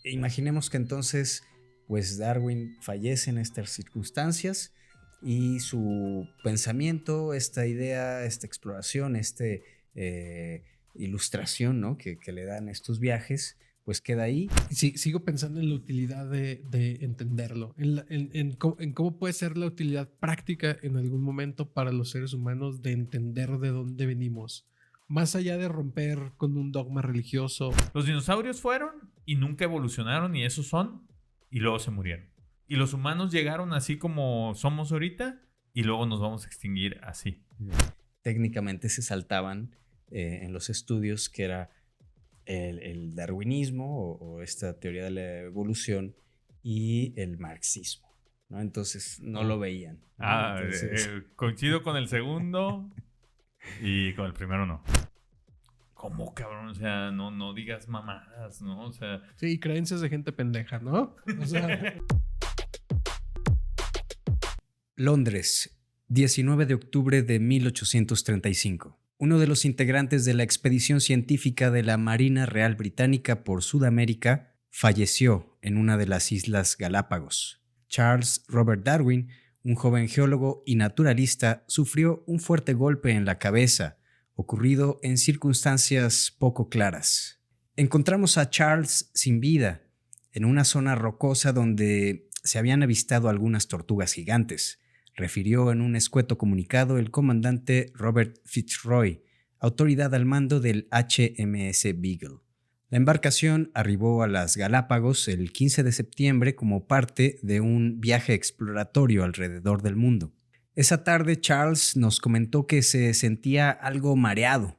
imaginemos que entonces, pues Darwin fallece en estas circunstancias y su pensamiento, esta idea, esta exploración, ilustración, ¿no? que le dan estos viajes, pues queda ahí. Sí, sigo pensando en la utilidad de entenderlo, en cómo puede ser la utilidad práctica en algún momento para los seres humanos de entender de dónde venimos. Más allá de romper con un dogma religioso. Los dinosaurios fueron y nunca evolucionaron y esos son y luego se murieron. Y los humanos llegaron así como somos ahorita y luego nos vamos a extinguir así. Técnicamente se saltaban en los estudios que era el darwinismo o esta teoría de la evolución y el marxismo, ¿no? Entonces no lo veían, ¿no? Entonces... Coincido con el segundo y con el primero no. ¿Cómo, cabrón? O sea, no digas mamadas, ¿no? O sea... Sí, creencias de gente pendeja, ¿no? O sea... Londres, 19 de octubre de 1835. Uno de los integrantes de la expedición científica de la Marina Real Británica por Sudamérica falleció en una de las Islas Galápagos. Charles Robert Darwin, un joven geólogo y naturalista, sufrió un fuerte golpe en la cabeza, ocurrido en circunstancias poco claras. Encontramos a Charles sin vida, en una zona rocosa donde se habían avistado algunas tortugas gigantes, refirió en un escueto comunicado el comandante Robert Fitzroy, autoridad al mando del HMS Beagle. La embarcación arribó a las Galápagos el 15 de septiembre como parte de un viaje exploratorio alrededor del mundo. Esa tarde Charles nos comentó que se sentía algo mareado,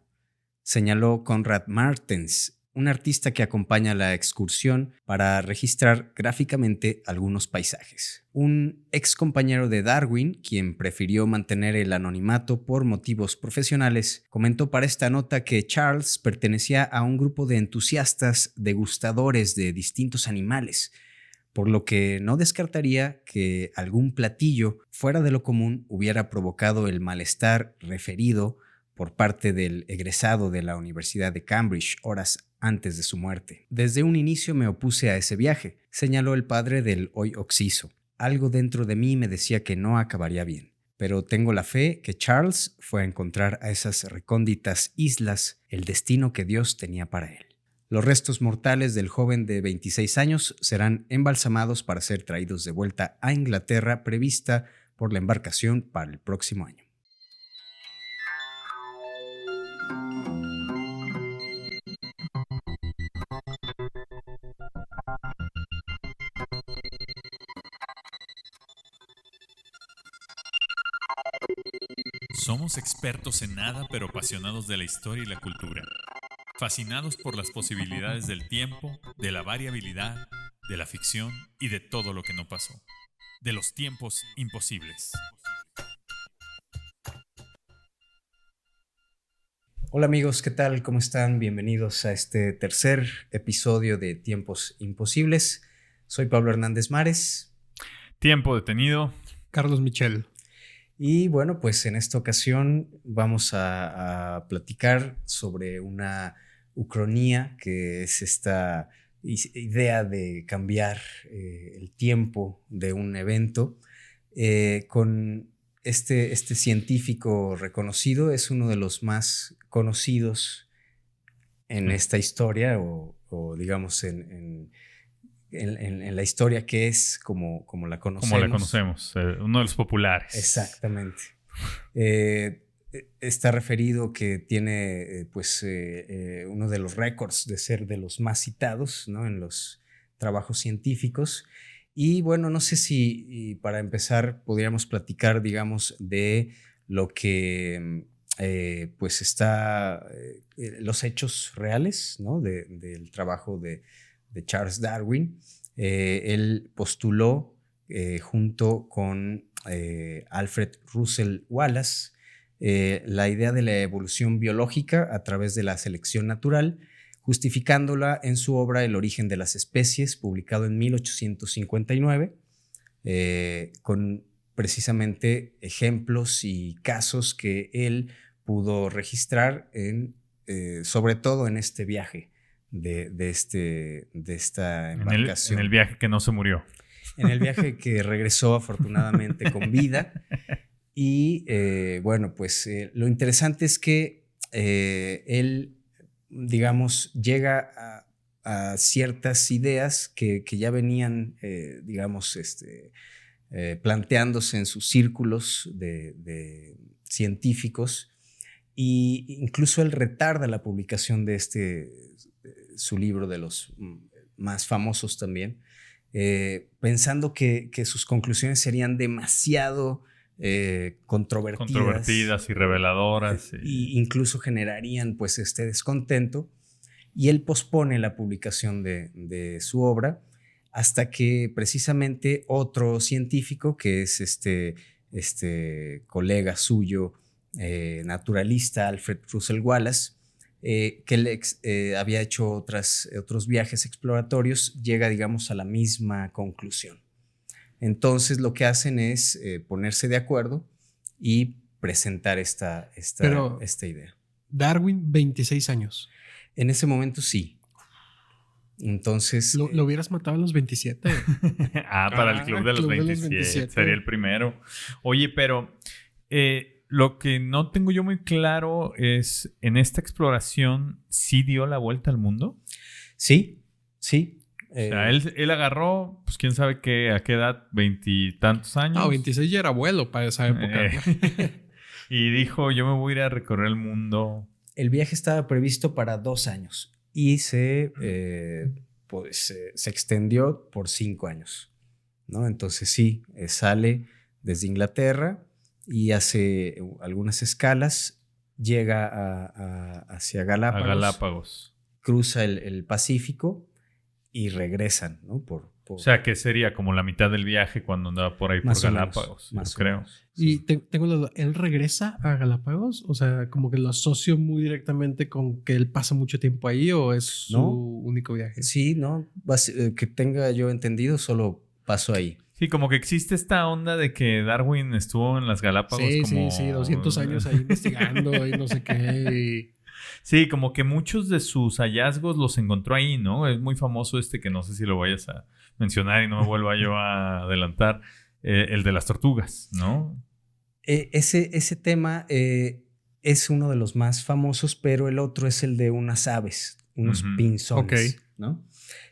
señaló Conrad Martens, un artista que acompaña la excursión para registrar gráficamente algunos paisajes. Un ex compañero de Darwin, quien prefirió mantener el anonimato por motivos profesionales, comentó para esta nota que Charles pertenecía a un grupo de entusiastas degustadores de distintos animales, por lo que no descartaría que algún platillo fuera de lo común hubiera provocado el malestar referido por parte del egresado de la Universidad de Cambridge horas antes de su muerte. Desde un inicio me opuse a ese viaje, señaló el padre del hoy occiso. Algo dentro de mí me decía que no acabaría bien, pero tengo la fe que Charles fue a encontrar a esas recónditas islas el destino que Dios tenía para él. Los restos mortales del joven de 26 años serán embalsamados para ser traídos de vuelta a Inglaterra, prevista por la embarcación para el próximo año. Somos expertos en nada, pero apasionados de la historia y la cultura. Fascinados por las posibilidades del tiempo, de la variabilidad, de la ficción y de todo lo que no pasó. De los tiempos imposibles. Hola amigos, ¿qué tal? ¿Cómo están? Bienvenidos a este tercer episodio de Tiempos Imposibles. Soy Pablo Hernández Mares. Tiempo detenido. Carlos Michel. Y bueno, pues en esta ocasión vamos a platicar sobre una ucronía, que es esta idea de cambiar el tiempo de un evento. Con este científico reconocido, es uno de los más conocidos en esta historia o digamos en la historia que es como la conocemos. Como la conocemos, uno de los populares. Exactamente. Está referido que tiene uno de los récords de ser de los más citados, ¿no?, en los trabajos científicos. Y bueno, no sé si para empezar podríamos platicar, digamos, de lo que los hechos reales, ¿no?, del trabajo de Charles Darwin. Él postuló junto con Alfred Russel Wallace la idea de la evolución biológica a través de la selección natural, justificándola en su obra El origen de las especies, publicado en 1859, con precisamente ejemplos y casos que él pudo registrar sobre todo en este viaje de esta embarcación. En el viaje que no se murió. En el viaje que regresó afortunadamente con vida. Y bueno, pues lo interesante es que él, digamos, llega a ciertas ideas que ya venían, digamos, planteándose en sus círculos de científicos, y incluso él retarda la publicación de su libro, de los más famosos también, pensando que sus conclusiones serían demasiado controvertidas y reveladoras. Y incluso generarían pues este descontento, y él pospone la publicación de su obra hasta que precisamente otro científico, que es este colega suyo, naturalista, Alfred Russel Wallace, que él había hecho otros viajes exploratorios, llega, digamos, a la misma conclusión. Entonces lo que hacen es ponerse de acuerdo y presentar esta idea. Darwin, 26 años. En ese momento sí. Entonces... Lo hubieras matado a los 27. Para el club de los 27. Sería el primero. Oye, pero lo que no tengo yo muy claro es, ¿en esta exploración sí dio la vuelta al mundo? Sí. O sea, él agarró, pues quién sabe a qué edad, 20 y tantos años. No, 26 ya era abuelo para esa época. Y dijo, yo me voy a ir a recorrer el mundo. El viaje estaba previsto para 2 años y se extendió por 5 años, ¿no? Entonces sí, sale desde Inglaterra y hace algunas escalas, llega hacia Galápagos. A Galápagos. Cruza el Pacífico y regresan, ¿no? O sea, que sería como la mitad del viaje cuando andaba por ahí por Galápagos, yo creo. Y tengo la duda, ¿él regresa a Galápagos? O sea, como que lo asocio muy directamente con que él pasa mucho tiempo ahí, ¿o es su único viaje? Sí, no, que tenga yo entendido, solo pasó ahí. Sí, como que existe esta onda de que Darwin estuvo en las Galápagos Sí, 200 años ahí investigando y no sé qué. Sí, como que muchos de sus hallazgos los encontró ahí, ¿no? Es muy famoso que no sé si lo vayas a mencionar y no me vuelva yo a adelantar, el de las tortugas, ¿no? Ese tema es uno de los más famosos, pero el otro es el de unas aves, unos pinzones, ¿no?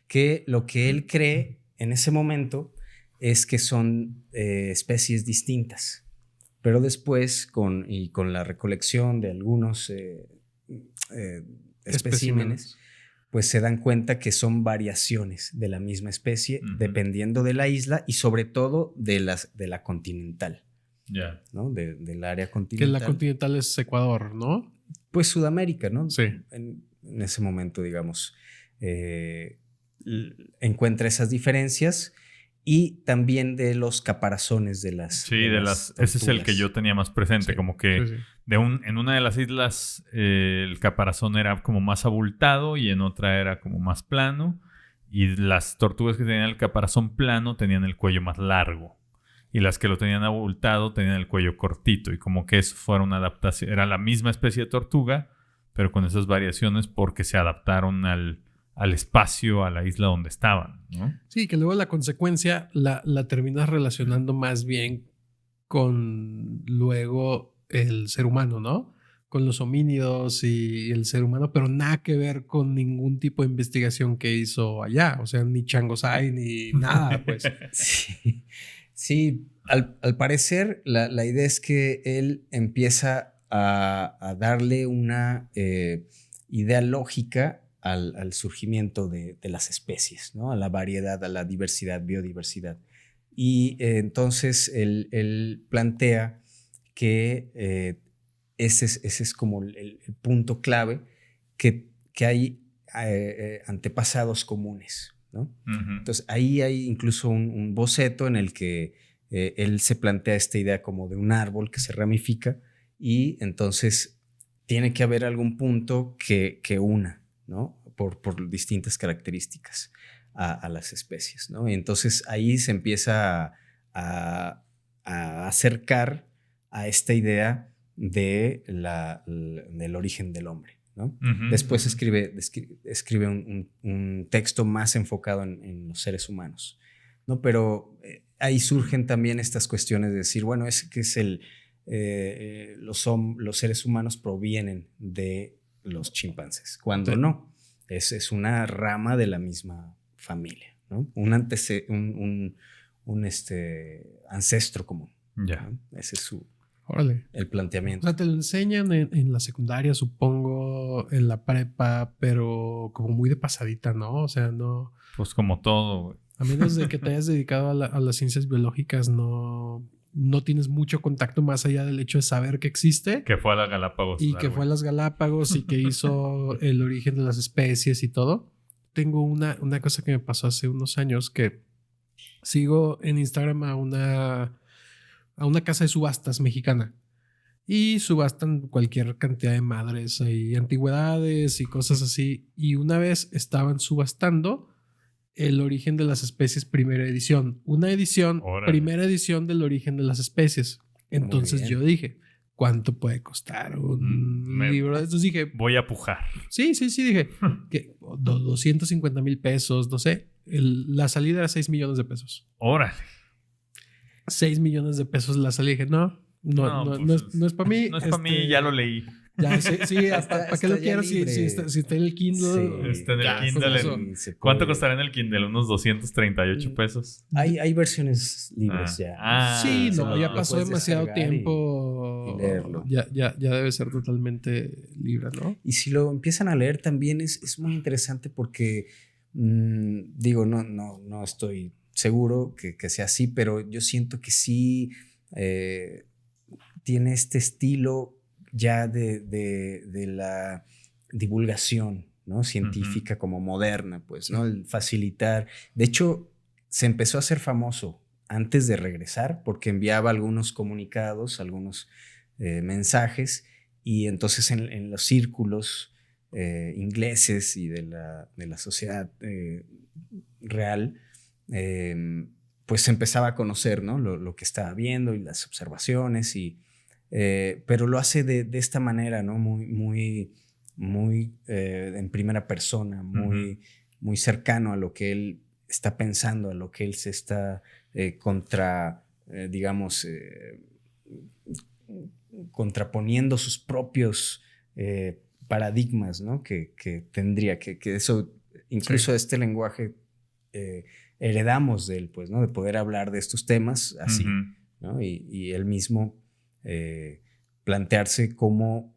Que lo que él cree en ese momento es que son especies distintas, pero después con la recolección de algunos especímenes, pues se dan cuenta que son variaciones de la misma especie, dependiendo de la isla y sobre todo de la continental. Ya. ¿No? Del área continental. Que la continental es Ecuador, ¿no? Pues Sudamérica, ¿no? Sí. En ese momento, digamos, encuentra esas diferencias, y también de los caparazones de las. Sí, ese es el que yo tenía más presente, como que en una de las islas el caparazón era como más abultado y en otra era como más plano, y las tortugas que tenían el caparazón plano tenían el cuello más largo. Y las que lo tenían abultado tenían el cuello cortito. Y como que eso fuera una adaptación. Era la misma especie de tortuga, pero con esas variaciones porque se adaptaron al espacio, a la isla donde estaban, ¿no? Sí, que luego la consecuencia la terminas relacionando más bien con luego el ser humano, ¿no? Con los homínidos y el ser humano, pero nada que ver con ningún tipo de investigación que hizo allá. O sea, ni Changosai ni nada, pues. Sí, al parecer la idea es que él empieza a darle una idea lógica al surgimiento de las especies, ¿no? A la variedad, a la diversidad, biodiversidad. Y entonces él plantea que ese es como el punto clave, que hay antepasados comunes, ¿no? Uh-huh. Entonces ahí hay incluso un boceto en el que él se plantea esta idea como de un árbol que se ramifica, y entonces tiene que haber algún punto que una, ¿no? Por distintas características a las especies, ¿no? Y entonces ahí se empieza a acercar a esta idea del origen del hombre, ¿no? Ujú, Después ujú. escribe un texto más enfocado en los seres humanos, ¿no? Pero ahí surgen también estas cuestiones de decir, bueno, es que los seres humanos provienen de los chimpancés, cuando Sí. no, es una rama de la misma familia, ¿no? Un ancestro común, Ya. ¿no? Ese es Órale. el O planteamiento. sea, te lo enseñan en la secundaria, supongo, en la prepa, pero como muy de pasadita, ¿no? O sea, no. Pues como todo, güey. A menos de que te hayas dedicado a las ciencias biológicas, no tienes mucho contacto más allá del hecho de saber que existe Que fue a la Galápagos. y que fue a las Galápagos y que hizo el origen de las especies y todo. Tengo una cosa que me pasó hace unos años que sigo en Instagram a una casa de subastas mexicana y subastan cualquier cantidad de madres y antigüedades y cosas así. Y una vez estaban subastando el origen de las especies primera edición. Una edición, Órale. primera edición del origen de las especies. Entonces bien. yo dije, ¿cuánto puede costar un Me- libro? Entonces dije, Voy a pujar. sí, dije, que 250,000 pesos, no sé. La salida era 6 millones de pesos. Órale. 6 millones de pesos la salida. Dije, no es para mí. No es para mí, ya lo leí. Ya, sí, ¿para qué Está lo ya quiero si libre. está en el Kindle? Está en el Ya, Kindle. pues eso. ¿Cuánto costará en el Kindle? Unos 238 Mm. pesos. Hay versiones libres ya. Sí, Se no, lo ya pasó puedes demasiado descargar tiempo. y leerlo. Ya debe ser totalmente libre, ¿no? Y si lo empiezan a leer también es muy interesante porque, digo, no estoy seguro que sea así, pero yo siento que sí tiene este estilo ya de la divulgación, ¿no? Científica como moderna, pues, ¿no? El facilitar. De hecho, se empezó a hacer famoso antes de regresar porque enviaba algunos comunicados, algunos mensajes, y entonces en los círculos ingleses y de la sociedad real, pues se empezaba a conocer, ¿no? Lo que estaba viendo y las observaciones, pero lo hace de esta manera, ¿no? Muy en primera persona, muy cercano a lo que él está pensando, a lo que él se está contraponiendo sus propios paradigmas, ¿no? Que tendría, que eso, incluso este lenguaje heredamos de él, pues, ¿no? De poder hablar de estos temas así, ¿no? Y él mismo plantearse cómo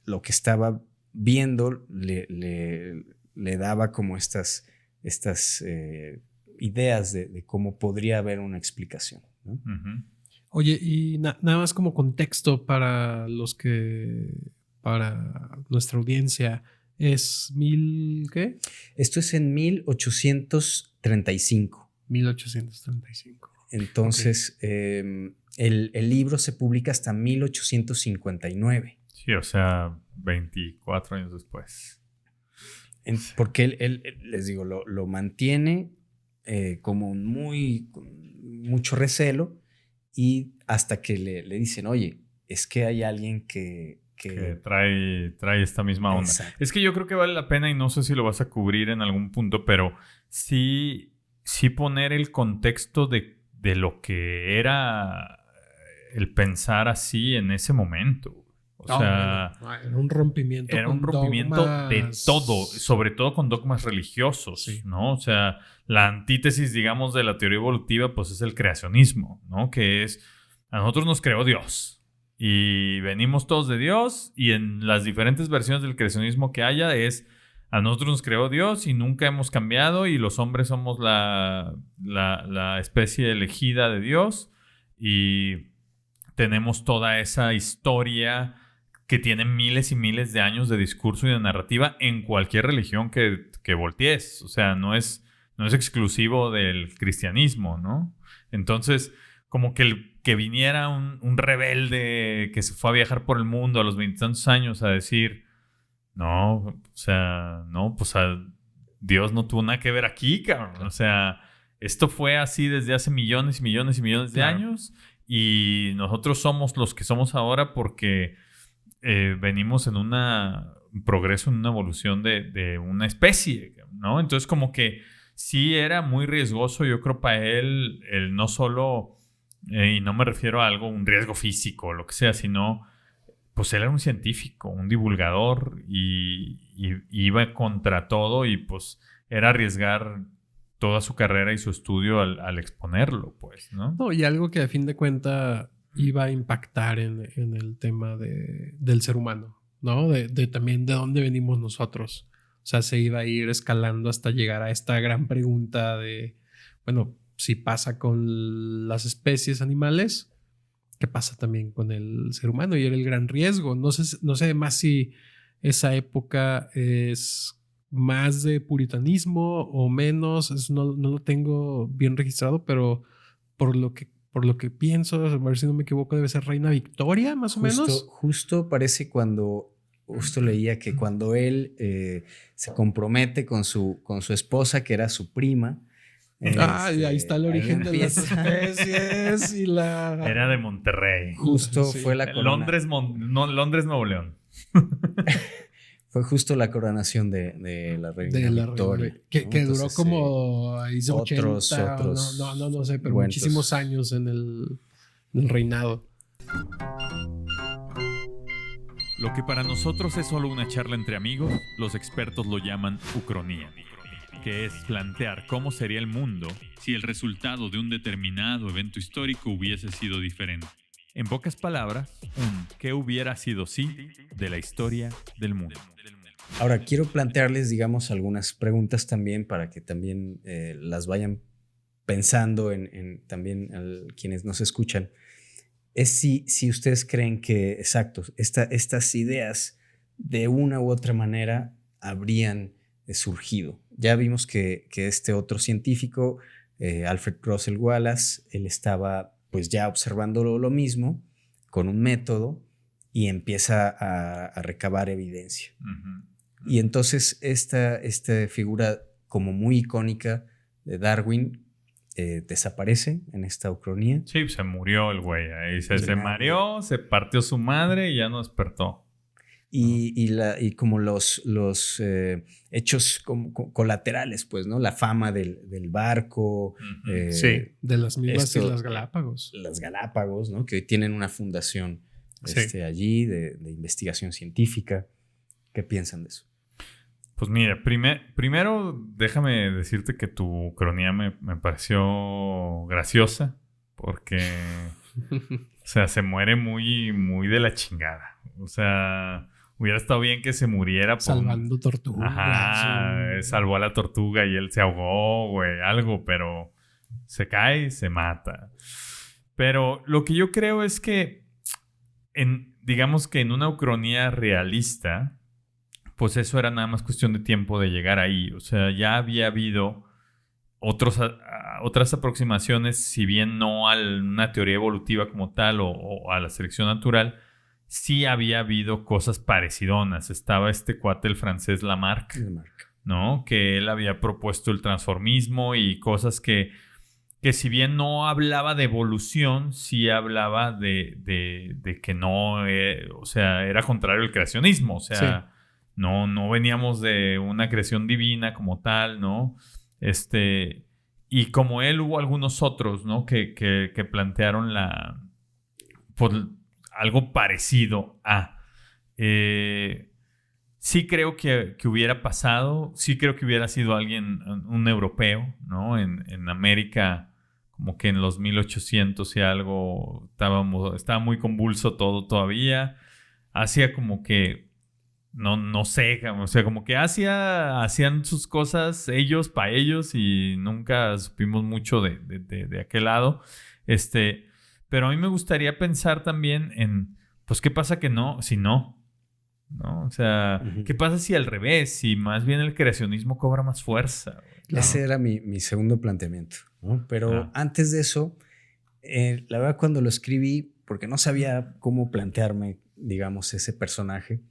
lo que estaba viendo le daba como estas ideas de cómo podría haber una explicación, ¿no? Oye, y nada más como contexto para nuestra audiencia, ¿es qué? Esto es en 1835. 1835. Entonces, el libro se publica hasta 1859. Sí, o sea, 24 años después. Porque él les digo, lo mantiene como con mucho recelo, y hasta que le dicen, oye, es que hay alguien que trae esta misma onda. Exacto. Es que yo creo que vale la pena, y no sé si lo vas a cubrir en algún punto, pero sí poner el contexto de lo que era el pensar así en ese momento. O sea, era un rompimiento. Era un rompimiento de todo, sobre todo con dogmas religiosos, sí, ¿no? O sea, la antítesis, digamos, de la teoría evolutiva, pues es el creacionismo, ¿no? Que es, a nosotros nos creó Dios y venimos todos de Dios, y en las diferentes versiones del creacionismo que haya es, a nosotros nos creó Dios y nunca hemos cambiado, y los hombres somos la especie elegida de Dios, y tenemos toda esa historia que tiene miles y miles de años de discurso y de narrativa en cualquier religión que voltees. O sea, no es exclusivo del cristianismo, ¿no? Entonces, como que viniera un rebelde que se fue a viajar por el mundo a los 20 y tantos años a decir, no, o sea, no, pues Dios no tuvo nada que ver aquí, cabrón. O sea, esto fue así desde hace millones y millones y millones de años, y nosotros somos los que somos ahora porque venimos en una progreso, en una evolución de una especie, ¿no? Entonces como que sí era muy riesgoso, yo creo, para él, el no solo, y no me refiero a algo, un riesgo físico o lo que sea, sino, pues él era un científico, un divulgador y iba contra todo y pues era arriesgar toda su carrera y su estudio al exponerlo, pues, ¿no? No, y algo que a fin de cuentas iba a impactar en el tema del ser humano, ¿no? De también de dónde venimos nosotros. O sea, se iba a ir escalando hasta llegar a esta gran pregunta de, bueno, si pasa con las especies animales, ¿qué pasa también con el ser humano? Y era el gran riesgo. No sé más si esa época es más de puritanismo o menos. Eso no lo tengo bien registrado, pero por lo que pienso, a ver si no me equivoco, debe ser Reina Victoria, más o menos. Justo parece justo leía que cuando él se compromete con su esposa, que era su prima. Y ahí está el origen de las especies y la... Era de Monterrey. Justo sí. Fue la corona. Londres, Nuevo León. Fue justo la coronación de la reina Victoria. Que duró como 80, otros no sé, pero muchísimos años en el reinado. Lo que para nosotros es solo una charla entre amigos, los expertos lo llaman ucronía, que es plantear cómo sería el mundo si el resultado de un determinado evento histórico hubiese sido diferente. En pocas palabras, ¿qué hubiera sido si de la historia del mundo? Ahora, quiero plantearles, digamos, algunas preguntas también para que también las vayan pensando en también quienes nos escuchan. Es si ustedes creen que, exacto, estas ideas de una u otra manera habrían surgido. Ya vimos que este otro científico, Alfred Russel Wallace, él estaba pues ya observando lo mismo con un método y empieza a recabar evidencia. Uh-huh. Y entonces esta figura como muy icónica de Darwin desaparece en esta ucronía. Sí, se murió el güey ahí, se mareó, se partió su madre y ya no despertó. Y como los hechos colaterales, pues, ¿no? La fama del barco. Uh-huh. Sí, de las mismas Islas Galápagos. Las Galápagos, ¿no? Que hoy tienen una fundación allí de investigación científica. ¿Qué piensan de eso? Pues mira, primero déjame decirte que tu cronía me pareció graciosa porque, o sea, se muere muy, muy de la chingada. O sea, hubiera estado bien que se muriera. Salvando tortugas. Ajá, salvó a la tortuga y él se ahogó, güey, algo, pero se cae y se mata. Pero lo que yo creo es que, digamos que en una ucronía realista, pues eso era nada más cuestión de tiempo de llegar ahí. O sea, ya había habido otras aproximaciones, si bien no a una teoría evolutiva como tal o a la selección natural, sí había habido cosas parecidonas. Estaba este cuate, el francés Lamarck, ¿no? Que él había propuesto el transformismo y cosas que si bien no hablaba de evolución, sí hablaba de que no, o sea, era contrario al creacionismo. O sea, sí. No veníamos de una creación divina como tal, ¿no? Y como él hubo algunos otros, ¿no? Que plantearon pues, algo parecido a. Sí creo que hubiera pasado, sí creo que hubiera sido un europeo, ¿no? En América, como que en los 1800 y algo, estaba muy convulso todo todavía. Hacía como que no sé, o sea, como que hacían sus cosas ellos para ellos y nunca supimos mucho de aquel lado. Pero a mí me gustaría pensar también en, pues, ¿qué pasa si no? ¿No? O sea, uh-huh. ¿Qué pasa si al revés? Si más bien el creacionismo cobra más fuerza. Claro. Ese era mi segundo planteamiento, ¿no? Pero antes de eso, la verdad cuando lo escribí, porque no sabía cómo plantearme, digamos, ese personaje,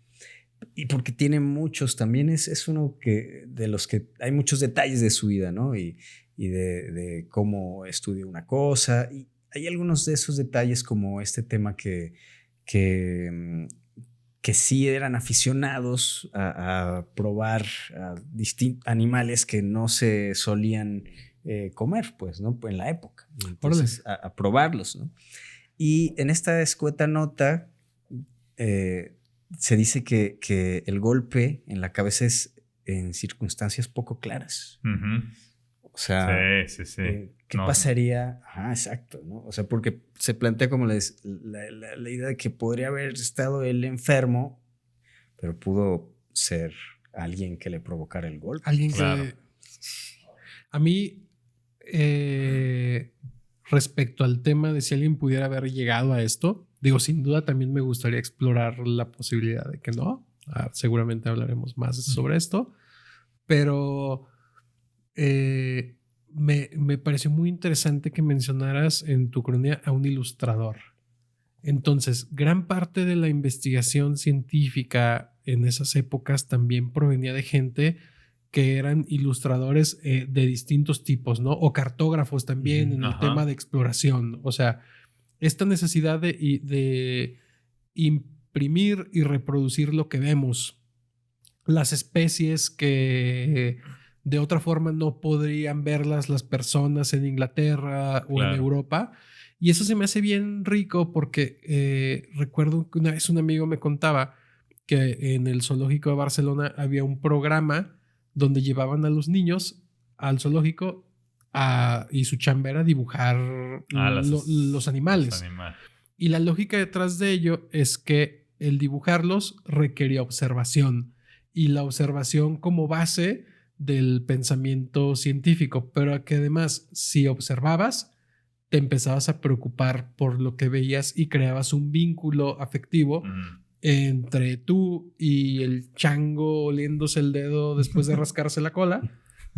y porque tiene muchos, también es uno de los que hay muchos detalles de su vida, ¿no? Y de cómo estudió una cosa. Y hay algunos de esos detalles como este tema que que sí eran aficionados a probar animales que no se solían comer, pues, ¿no? En la época. Entonces, a probarlos, ¿no? Y en esta escueta nota se dice que el golpe en la cabeza es en circunstancias poco claras. Uh-huh. O sea, sí. ¿Qué pasaría? Ajá, exacto, ¿no? O sea, porque se plantea como la idea de que podría haber estado él enfermo, pero pudo ser alguien que le provocara el golpe. Alguien claro. que... A mí, respecto al tema de si alguien pudiera haber llegado a esto, digo, sin duda también me gustaría explorar la posibilidad de que no. Seguramente hablaremos más sobre esto, pero me pareció muy interesante que mencionaras en tu cronía a un ilustrador. Entonces, gran parte de la investigación científica en esas épocas también provenía de gente que eran ilustradores de distintos tipos, ¿no? O cartógrafos también en el tema de exploración. O sea, esta necesidad de imprimir y reproducir lo que vemos, las especies que de otra forma no podrían verlas las personas en Inglaterra o en Europa. Y eso se me hace bien rico porque recuerdo que una vez un amigo me contaba que en el zoológico de Barcelona había un programa donde llevaban a los niños al zoológico y su chamba era dibujar los animales. Y la lógica detrás de ello es que el dibujarlos requería observación y la observación como base del pensamiento científico, pero que además si observabas te empezabas a preocupar por lo que veías y creabas un vínculo afectivo entre tú y el chango oliéndose el dedo después de rascarse la cola,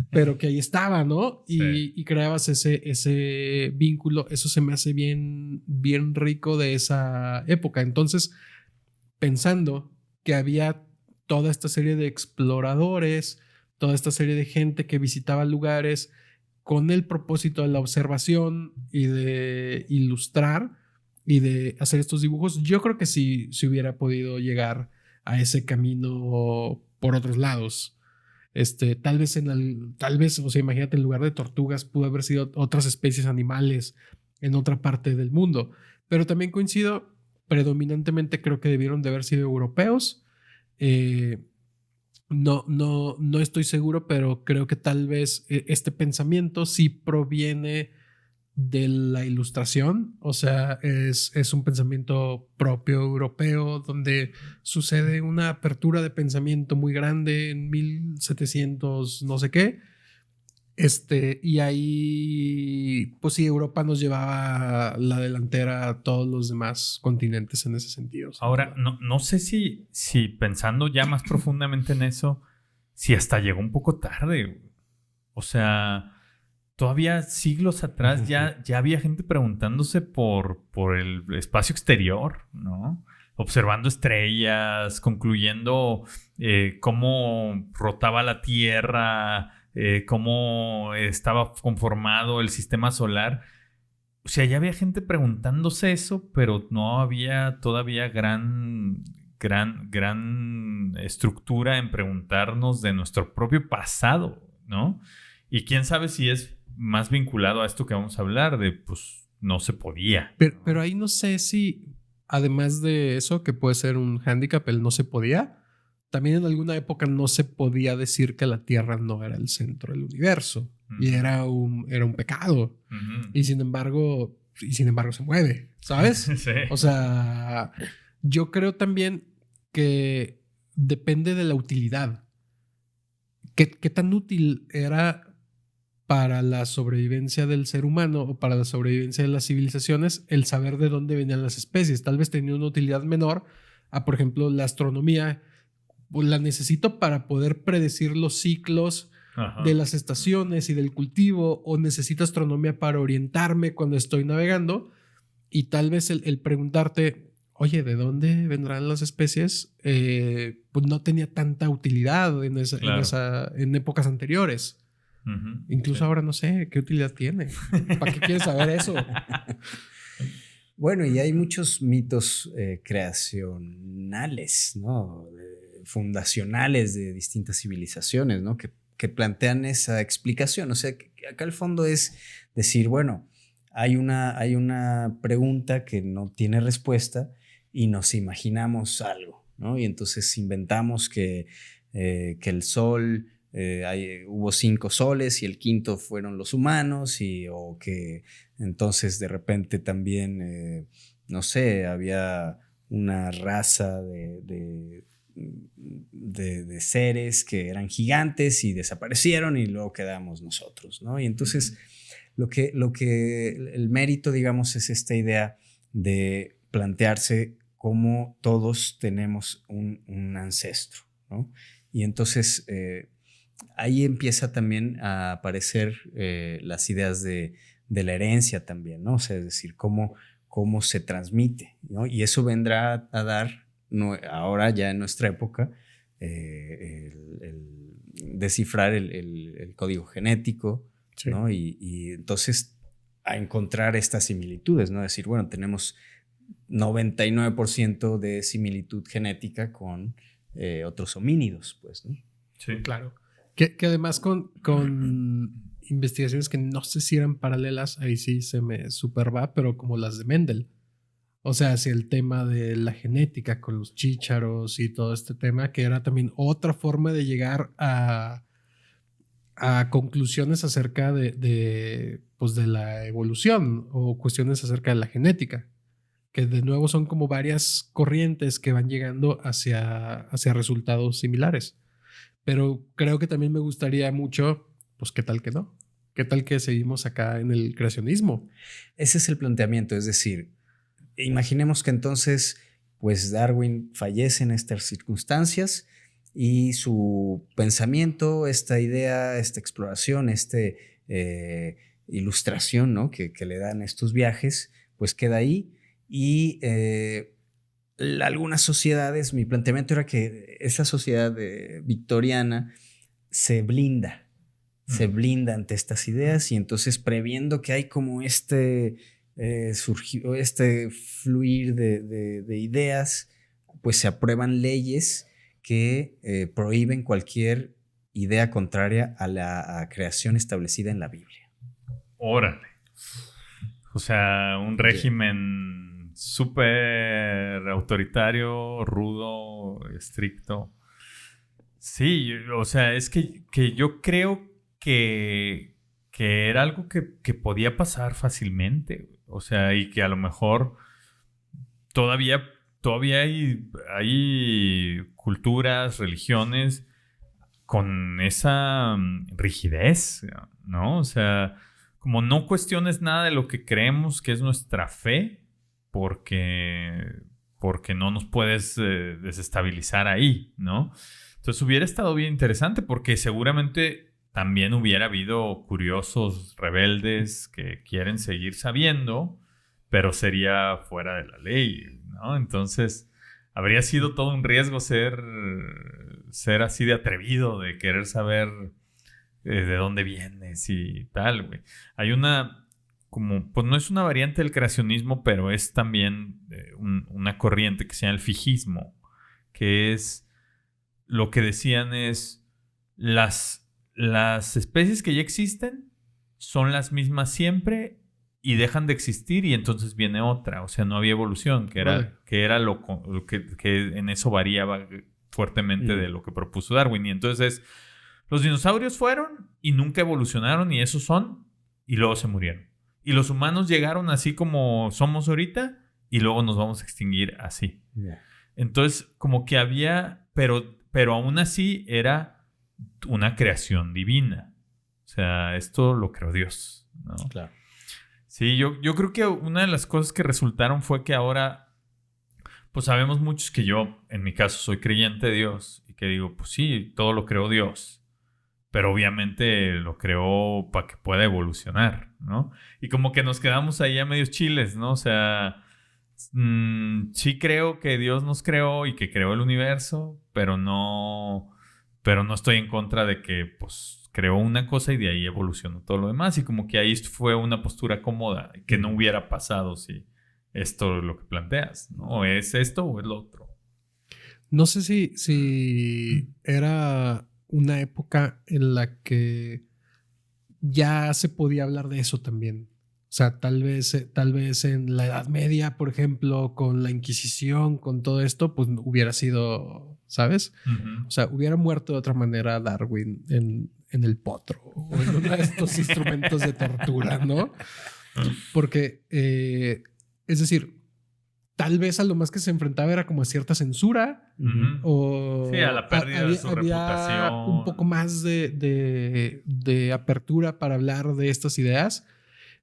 pero que ahí estaba, ¿no? Y creabas ese vínculo. Eso se me hace bien rico de esa época. Entonces, pensando que había toda esta serie de exploradores, toda esta serie de gente que visitaba lugares con el propósito de la observación y de ilustrar y de hacer estos dibujos, yo creo que sí se hubiera podido llegar a ese camino por otros lados. Tal vez, o sea, imagínate, en lugar de tortugas pudo haber sido otras especies animales en otra parte del mundo. Pero también coincido, predominantemente creo que debieron de haber sido europeos. No estoy seguro, pero creo que tal vez este pensamiento sí proviene de la ilustración. O sea, es un pensamiento propio europeo donde sucede una apertura de pensamiento muy grande en 1700 no sé qué. Y ahí, pues sí, Europa nos llevaba la delantera a todos los demás continentes en ese sentido. Ahora, no sé si pensando ya más profundamente en eso, si hasta llegó un poco tarde. O sea, todavía siglos atrás ya había gente preguntándose por el espacio exterior, ¿no? Observando estrellas, concluyendo cómo rotaba la Tierra, cómo estaba conformado el sistema solar. O sea, ya había gente preguntándose eso, pero no había todavía gran estructura en preguntarnos de nuestro propio pasado, ¿no? Y quién sabe si es más vinculado a esto que vamos a hablar, de pues no se podía. Pero ahí no sé si, además de eso, que puede ser un hándicap, el no se podía, también en alguna época no se podía decir que la Tierra no era el centro del universo. Y era un pecado. Y sin embargo se mueve, ¿sabes? Sí. O sea, yo creo también que depende de la utilidad. ¿Qué tan útil era para la sobrevivencia del ser humano o para la sobrevivencia de las civilizaciones el saber de dónde venían las especies? Tal vez tenía una utilidad menor a, por ejemplo, la astronomía. La necesito para poder predecir los ciclos de las estaciones y del cultivo, o necesito astronomía para orientarme cuando estoy navegando. Y tal vez el preguntarte, oye, ¿de dónde vendrán las especies? Pues no tenía tanta utilidad en épocas anteriores. Incluso ahora no sé qué utilidad tiene. ¿Para qué quieres saber eso? Bueno, y hay muchos mitos creacionales, ¿no? Fundacionales de distintas civilizaciones, ¿no? Que plantean esa explicación. O sea, que acá el fondo es decir, bueno, hay una pregunta que no tiene respuesta y nos imaginamos algo, ¿no? Y entonces inventamos que el sol, hubo 5 soles y el quinto fueron los humanos, o que entonces de repente también, no sé, había una raza de seres que eran gigantes y desaparecieron y luego quedamos nosotros, ¿no? Y entonces lo que el mérito, digamos, es esta idea de plantearse cómo todos tenemos un ancestro, ¿no? Y entonces ahí empieza también a aparecer las ideas de la herencia también, ¿no? O sea, es decir, cómo se transmite, ¿no? Y eso vendrá a dar, ahora ya en nuestra época, el descifrar el código genético, sí, ¿no? Y entonces a encontrar estas similitudes, ¿no? Decir, bueno, tenemos 99% de similitud genética con otros homínidos, pues, ¿no? Sí, claro. Que además con investigaciones que no sé si eran paralelas, ahí sí se me super va, pero como las de Mendel. O sea, hacia el tema de la genética con los chícharos y todo este tema, que era también otra forma de llegar a conclusiones acerca de la evolución o cuestiones acerca de la genética, que de nuevo son como varias corrientes que van llegando hacia resultados similares. Pero creo que también me gustaría mucho, pues, ¿qué tal que no? ¿Qué tal que seguimos acá en el creacionismo? Ese es el planteamiento, es decir, imaginemos que entonces, pues, Darwin fallece en estas circunstancias y su pensamiento, esta idea, esta exploración, ilustración, ¿no? que le dan estos viajes, pues queda ahí. Y algunas sociedades, mi planteamiento era que esa sociedad victoriana se blinda ante estas ideas, y entonces, previendo que hay como surgió este fluir de ideas, pues se aprueban leyes que prohíben cualquier idea contraria a la creación establecida en la Biblia. Órale. O sea, un régimen súper autoritario, rudo, estricto. Sí, o sea, es que yo creo que era algo que podía pasar fácilmente. O sea, y que a lo mejor todavía hay culturas, religiones con esa rigidez, ¿no? O sea, como no cuestiones nada de lo que creemos que es nuestra fe, porque no nos puedes desestabilizar ahí, ¿no? Entonces hubiera estado bien interesante, porque seguramente también hubiera habido curiosos rebeldes que quieren seguir sabiendo, pero sería fuera de la ley, ¿no? Entonces habría sido todo un riesgo ser así de atrevido, de querer saber de dónde vienes y tal, güey. Hay una, como, pues no es una variante del creacionismo, pero es también una corriente que se llama el fijismo, que es, lo que decían es, las especies que ya existen son las mismas siempre y dejan de existir, y entonces viene otra. O sea, no había evolución, que era lo que en eso variaba fuertemente de lo que propuso Darwin. Y entonces los dinosaurios fueron y nunca evolucionaron, y esos son, y luego se murieron. Y los humanos llegaron así como somos ahorita, y luego nos vamos a extinguir así. Yeah. Entonces, como que había, pero aún así era una creación divina. O sea, esto lo creó Dios, ¿no? Claro. Sí, yo creo que una de las cosas que resultaron fue que ahora, pues sabemos muchos, que yo, en mi caso, soy creyente de Dios, y que digo, pues sí, todo lo creó Dios, pero obviamente lo creó para que pueda evolucionar, ¿no? Y como que nos quedamos ahí a medios chiles, ¿no? O sea, sí creo que Dios nos creó y que creó el universo, pero no estoy en contra de que, pues, creó una cosa y de ahí evolucionó todo lo demás. Y como que ahí fue una postura cómoda, que no hubiera pasado si esto lo que planteas, ¿no? ¿Es esto o es lo otro? No sé si era una época en la que ya se podía hablar de eso también. O sea, tal vez en la Edad Media, por ejemplo, con la Inquisición, con todo esto, pues hubiera sido, ¿sabes? Uh-huh. O sea, hubiera muerto de otra manera Darwin en el potro o en uno de estos instrumentos de tortura, ¿no? Porque, es decir, tal vez a lo más que se enfrentaba era como a cierta censura. Uh-huh. O sí, a la pérdida de su reputación. Un poco más de apertura para hablar de estas ideas.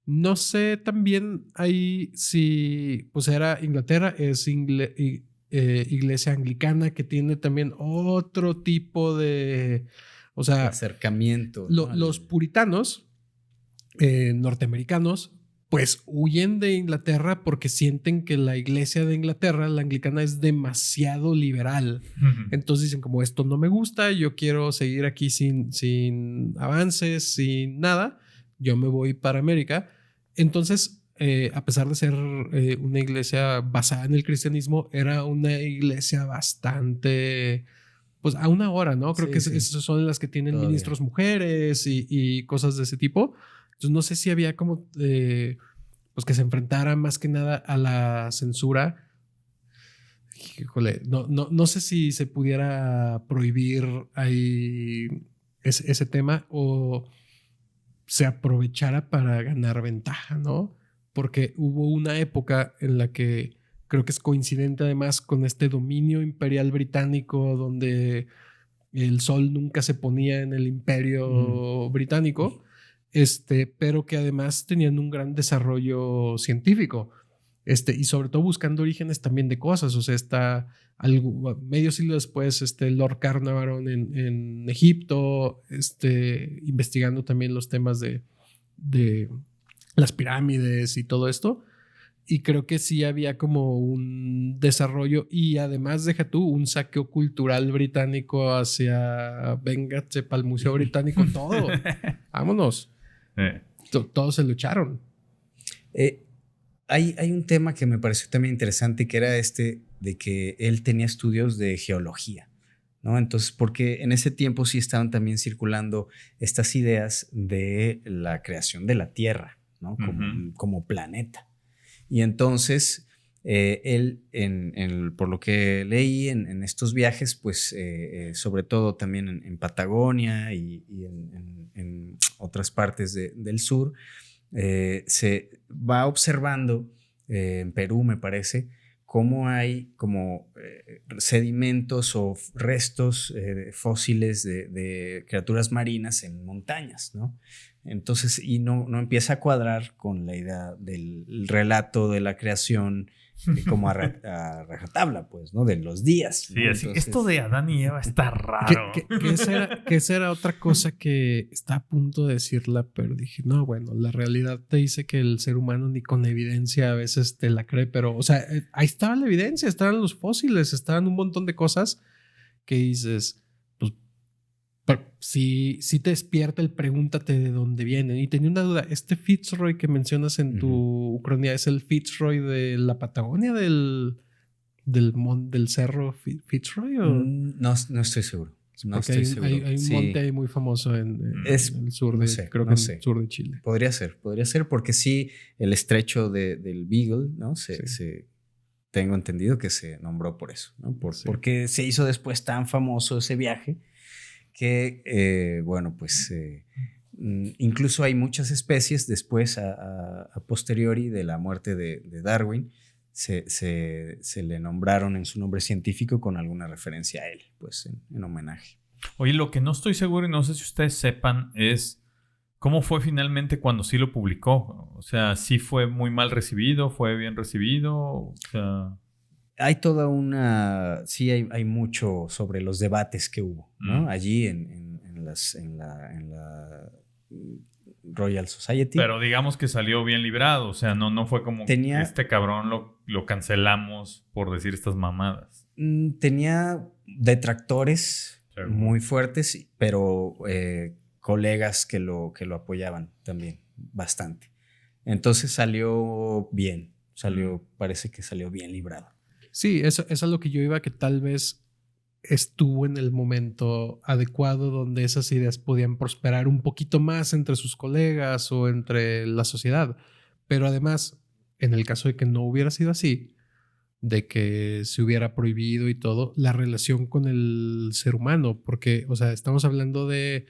No sé también ahí si pues era Inglaterra, es iglesia anglicana que tiene también otro tipo de, o sea, acercamiento, ¿no? Los puritanos norteamericanos pues huyen de Inglaterra porque sienten que la iglesia de Inglaterra, la anglicana, es demasiado liberal. Uh-huh. Entonces dicen como esto no me gusta, yo quiero seguir aquí sin avances, sin nada, yo me voy para América. Entonces, a pesar de ser una iglesia basada en el cristianismo, era una iglesia bastante... Pues a una hora, ¿no? Creo que esas son las que tienen todavía ministros mujeres y cosas de ese tipo. Entonces no sé si había como pues que se enfrentara más que nada a la censura. Híjole, no sé si se pudiera prohibir ahí ese tema o se aprovechara para ganar ventaja, ¿no? Porque hubo una época en la que creo que es coincidente además con este dominio imperial británico donde el sol nunca se ponía en el imperio británico, pero que además tenían un gran desarrollo científico, y sobre todo buscando orígenes también de cosas. O sea, está medio siglo después Lord Carnarvon en Egipto, investigando también los temas de las pirámides y todo esto. Y creo que sí había como un desarrollo y además, deja tú, un saqueo cultural británico hacia, véngase para el Museo Británico, todo. Vámonos. Todos se lucharon. Hay un tema que me pareció también interesante, que era de que él tenía estudios de geología, ¿no? Entonces, porque en ese tiempo sí estaban también circulando estas ideas de la creación de la Tierra, ¿no? Como planeta. Y entonces, él, por lo que leí en estos viajes, pues sobre todo también en Patagonia y en otras partes del sur, se va observando, en Perú me parece, cómo hay como sedimentos o restos fósiles de criaturas marinas en montañas, ¿no? Entonces, y no empieza a cuadrar con la idea del relato de la creación como a rajatabla, pues, ¿no? De los días, ¿no? Sí, así, entonces, esto de Adán y Eva está raro. Que esa era otra cosa que está a punto de decirla, pero dije, no, bueno, la realidad te dice que el ser humano ni con evidencia a veces te la cree, pero, o sea, ahí estaba la evidencia, estaban los fósiles, estaban un montón de cosas que dices, pues, si te despierta el pregúntate de dónde vienen. Y tenía una duda, Fitzroy que mencionas en tu cronía, ¿es el Fitzroy de la Patagonia, del cerro Fitzroy? ¿O? No estoy seguro. No estoy seguro. Hay un monte ahí muy famoso en el sur de, creo que en el sur de Chile. Podría ser porque sí, el estrecho del Beagle, ¿no? Tengo entendido que se nombró por eso, ¿no? Porque se hizo después tan famoso ese viaje que, bueno, pues incluso hay muchas especies después, a posteriori de la muerte de Darwin, se le nombraron en su nombre científico con alguna referencia a él, pues en homenaje. Oye, lo que no estoy seguro y no sé si ustedes sepan es cómo fue finalmente cuando sí lo publicó. O sea, ¿sí fue muy mal recibido? ¿Fue bien recibido? O sea... Hay toda una... Sí, hay mucho sobre los debates que hubo, ¿no? Allí en la Royal Society. Pero digamos que salió bien librado. O sea, no fue como este cabrón lo cancelamos por decir estas mamadas. Tenía detractores muy fuertes, pero colegas que lo apoyaban también bastante. Entonces salió bien. parece que salió bien librado. Sí, eso es a lo que yo iba, que tal vez estuvo en el momento adecuado donde esas ideas podían prosperar un poquito más entre sus colegas o entre la sociedad. Pero además, en el caso de que no hubiera sido así, de que se hubiera prohibido y todo, la relación con el ser humano, porque, o sea, estamos hablando de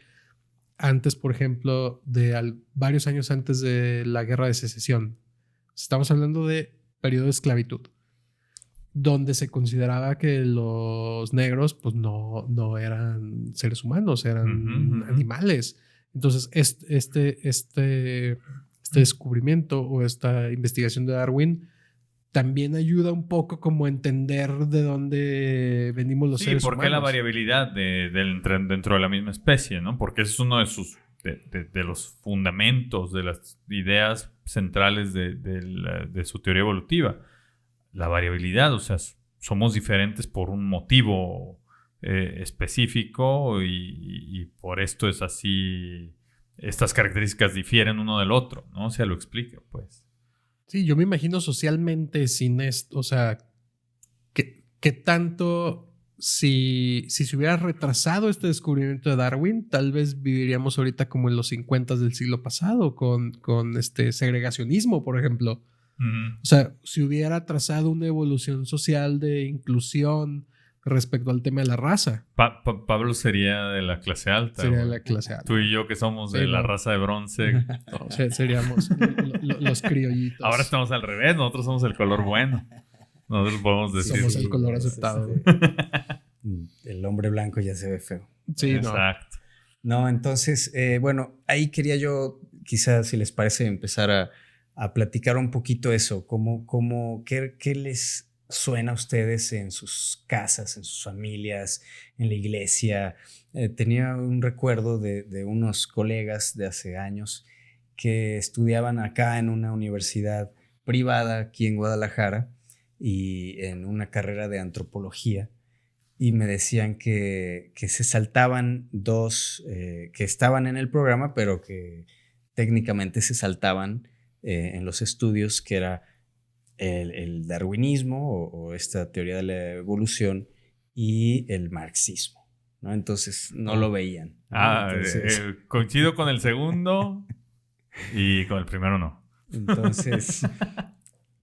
antes, por ejemplo, de varios años antes de la Guerra de Secesión. Estamos hablando de periodo de esclavitud, donde se consideraba que los negros pues no eran seres humanos, eran animales. Entonces, este descubrimiento o esta investigación de Darwin también ayuda un poco como a entender de dónde venimos los seres humanos. Sí, ¿por qué la variabilidad dentro de la misma especie, ¿no? Porque ese es uno de los fundamentos, de las ideas centrales de su teoría evolutiva. La variabilidad, o sea, somos diferentes por un motivo específico y por esto es así, estas características difieren uno del otro, ¿no? O sea, lo explica, pues. Sí, yo me imagino socialmente sin esto, o sea, que tanto si se hubiera retrasado este descubrimiento de Darwin, tal vez viviríamos ahorita como en los 50 del siglo pasado con este segregacionismo, por ejemplo. O sea, si hubiera trazado una evolución social de inclusión respecto al tema de la raza. Pablo sería de la clase alta. Sería de la clase alta. Tú y yo que somos de la raza de bronce. No, seríamos los criollitos. Ahora estamos al revés, nosotros somos el color bueno. Nosotros podemos decir. Somos el color aceptado. El hombre blanco ya se ve feo. Sí, exacto. No, entonces, bueno, ahí quería yo, quizás si les parece, empezar a platicar un poquito eso, qué les suena a ustedes en sus casas, en sus familias, en la iglesia. Tenía un recuerdo de unos colegas de hace años que estudiaban acá en una universidad privada aquí en Guadalajara y en una carrera de antropología, y me decían que se saltaban dos que estaban en el programa, pero que técnicamente se saltaban en los estudios, que era el darwinismo o esta teoría de la evolución y el marxismo, ¿no? Entonces no lo veían, ¿no? Entonces, coincido con el segundo y con el primero no. Entonces,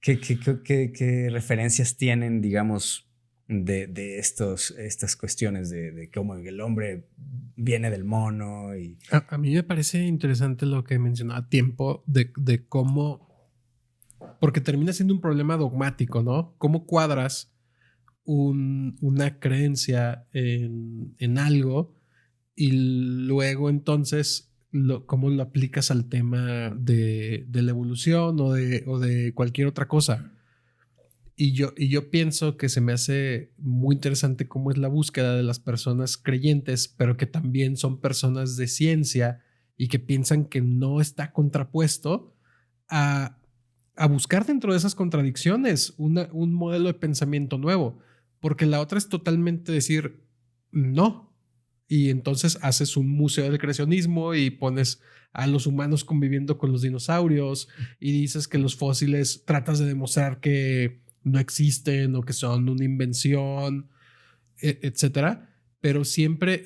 ¿qué referencias tienen, digamos, de estas cuestiones de cómo el hombre viene del mono? A mí me parece interesante lo que mencionaba a tiempo de cómo, porque termina siendo un problema dogmático, ¿no? ¿Cómo cuadras una creencia en algo y luego entonces cómo lo aplicas al tema de la evolución o de cualquier otra cosa? Y yo pienso que se me hace muy interesante cómo es la búsqueda de las personas creyentes, pero que también son personas de ciencia y que piensan que no está contrapuesto a buscar dentro de esas contradicciones un modelo de pensamiento nuevo, porque la otra es totalmente decir no, y entonces haces un museo del creacionismo y pones a los humanos conviviendo con los dinosaurios y dices que los fósiles tratas de demostrar que no existen o que son una invención, etcétera. Pero siempre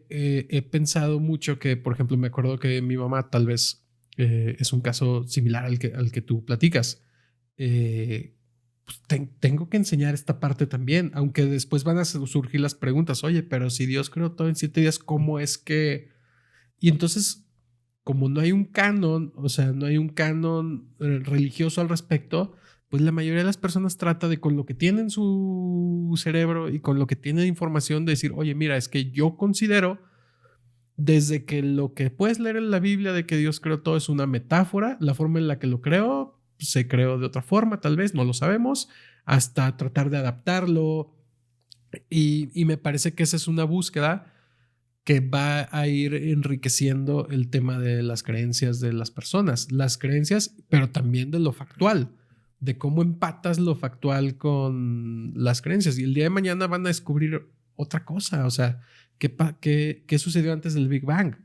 he pensado mucho que, por ejemplo, me acuerdo que mi mamá tal vez es un caso similar al que tú platicas. Pues tengo que enseñar esta parte también, aunque después van a surgir las preguntas. Oye, pero si Dios creó todo en 7 días, ¿cómo es que...? Y entonces, como no hay un canon, o sea, no hay un canon religioso al respecto, pues la mayoría de las personas trata de, con lo que tiene en su cerebro y con lo que tiene de información, de decir, oye, mira, es que yo considero, desde que lo que puedes leer en la Biblia de que Dios creó todo es una metáfora, la forma en la que lo creó se creó de otra forma, tal vez, no lo sabemos, hasta tratar de adaptarlo. Y me parece que esa es una búsqueda que va a ir enriqueciendo el tema de las creencias de las personas, las creencias, pero también de lo factual, de cómo empatas lo factual con las creencias. Y el día de mañana van a descubrir otra cosa, o sea, ¿qué sucedió antes del Big Bang?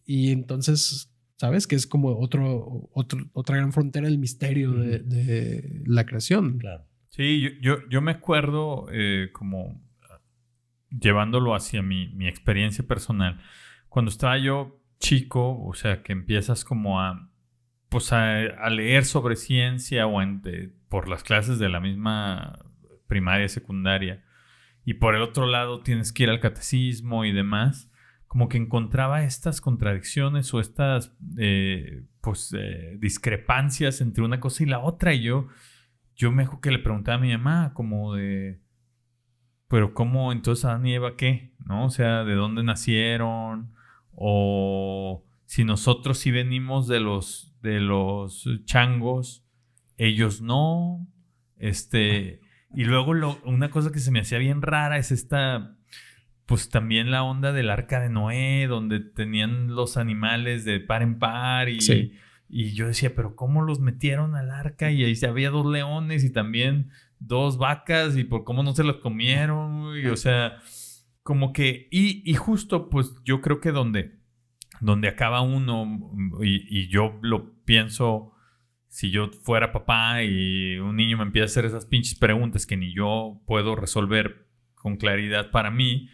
Y entonces ¿sabes? Que es como otra gran frontera del misterio de la creación. Claro. Sí, yo me acuerdo como llevándolo hacia mi experiencia personal. Cuando estaba yo chico, o sea, que empiezas como a leer sobre ciencia por las clases de la misma primaria, secundaria, y por el otro lado tienes que ir al catecismo y demás, como que encontraba estas contradicciones o estas discrepancias entre una cosa y la otra, y yo me acuerdo que le preguntaba a mi mamá como de, pero ¿cómo entonces Adán y Eva qué? ¿No? O sea, ¿de dónde nacieron? O si nosotros sí venimos de los changos, ellos no. Y luego una cosa que se me hacía bien rara es pues también la onda del arca de Noé, donde tenían los animales de par en par y yo decía, pero ¿cómo los metieron al arca? Y ahí había 2 leones y también 2 vacas, y por cómo no se los comieron, y, o sea, como que, y justo pues yo creo que donde acaba uno, y yo lo pienso, si yo fuera papá y un niño me empieza a hacer esas pinches preguntas que ni yo puedo resolver con claridad para mí,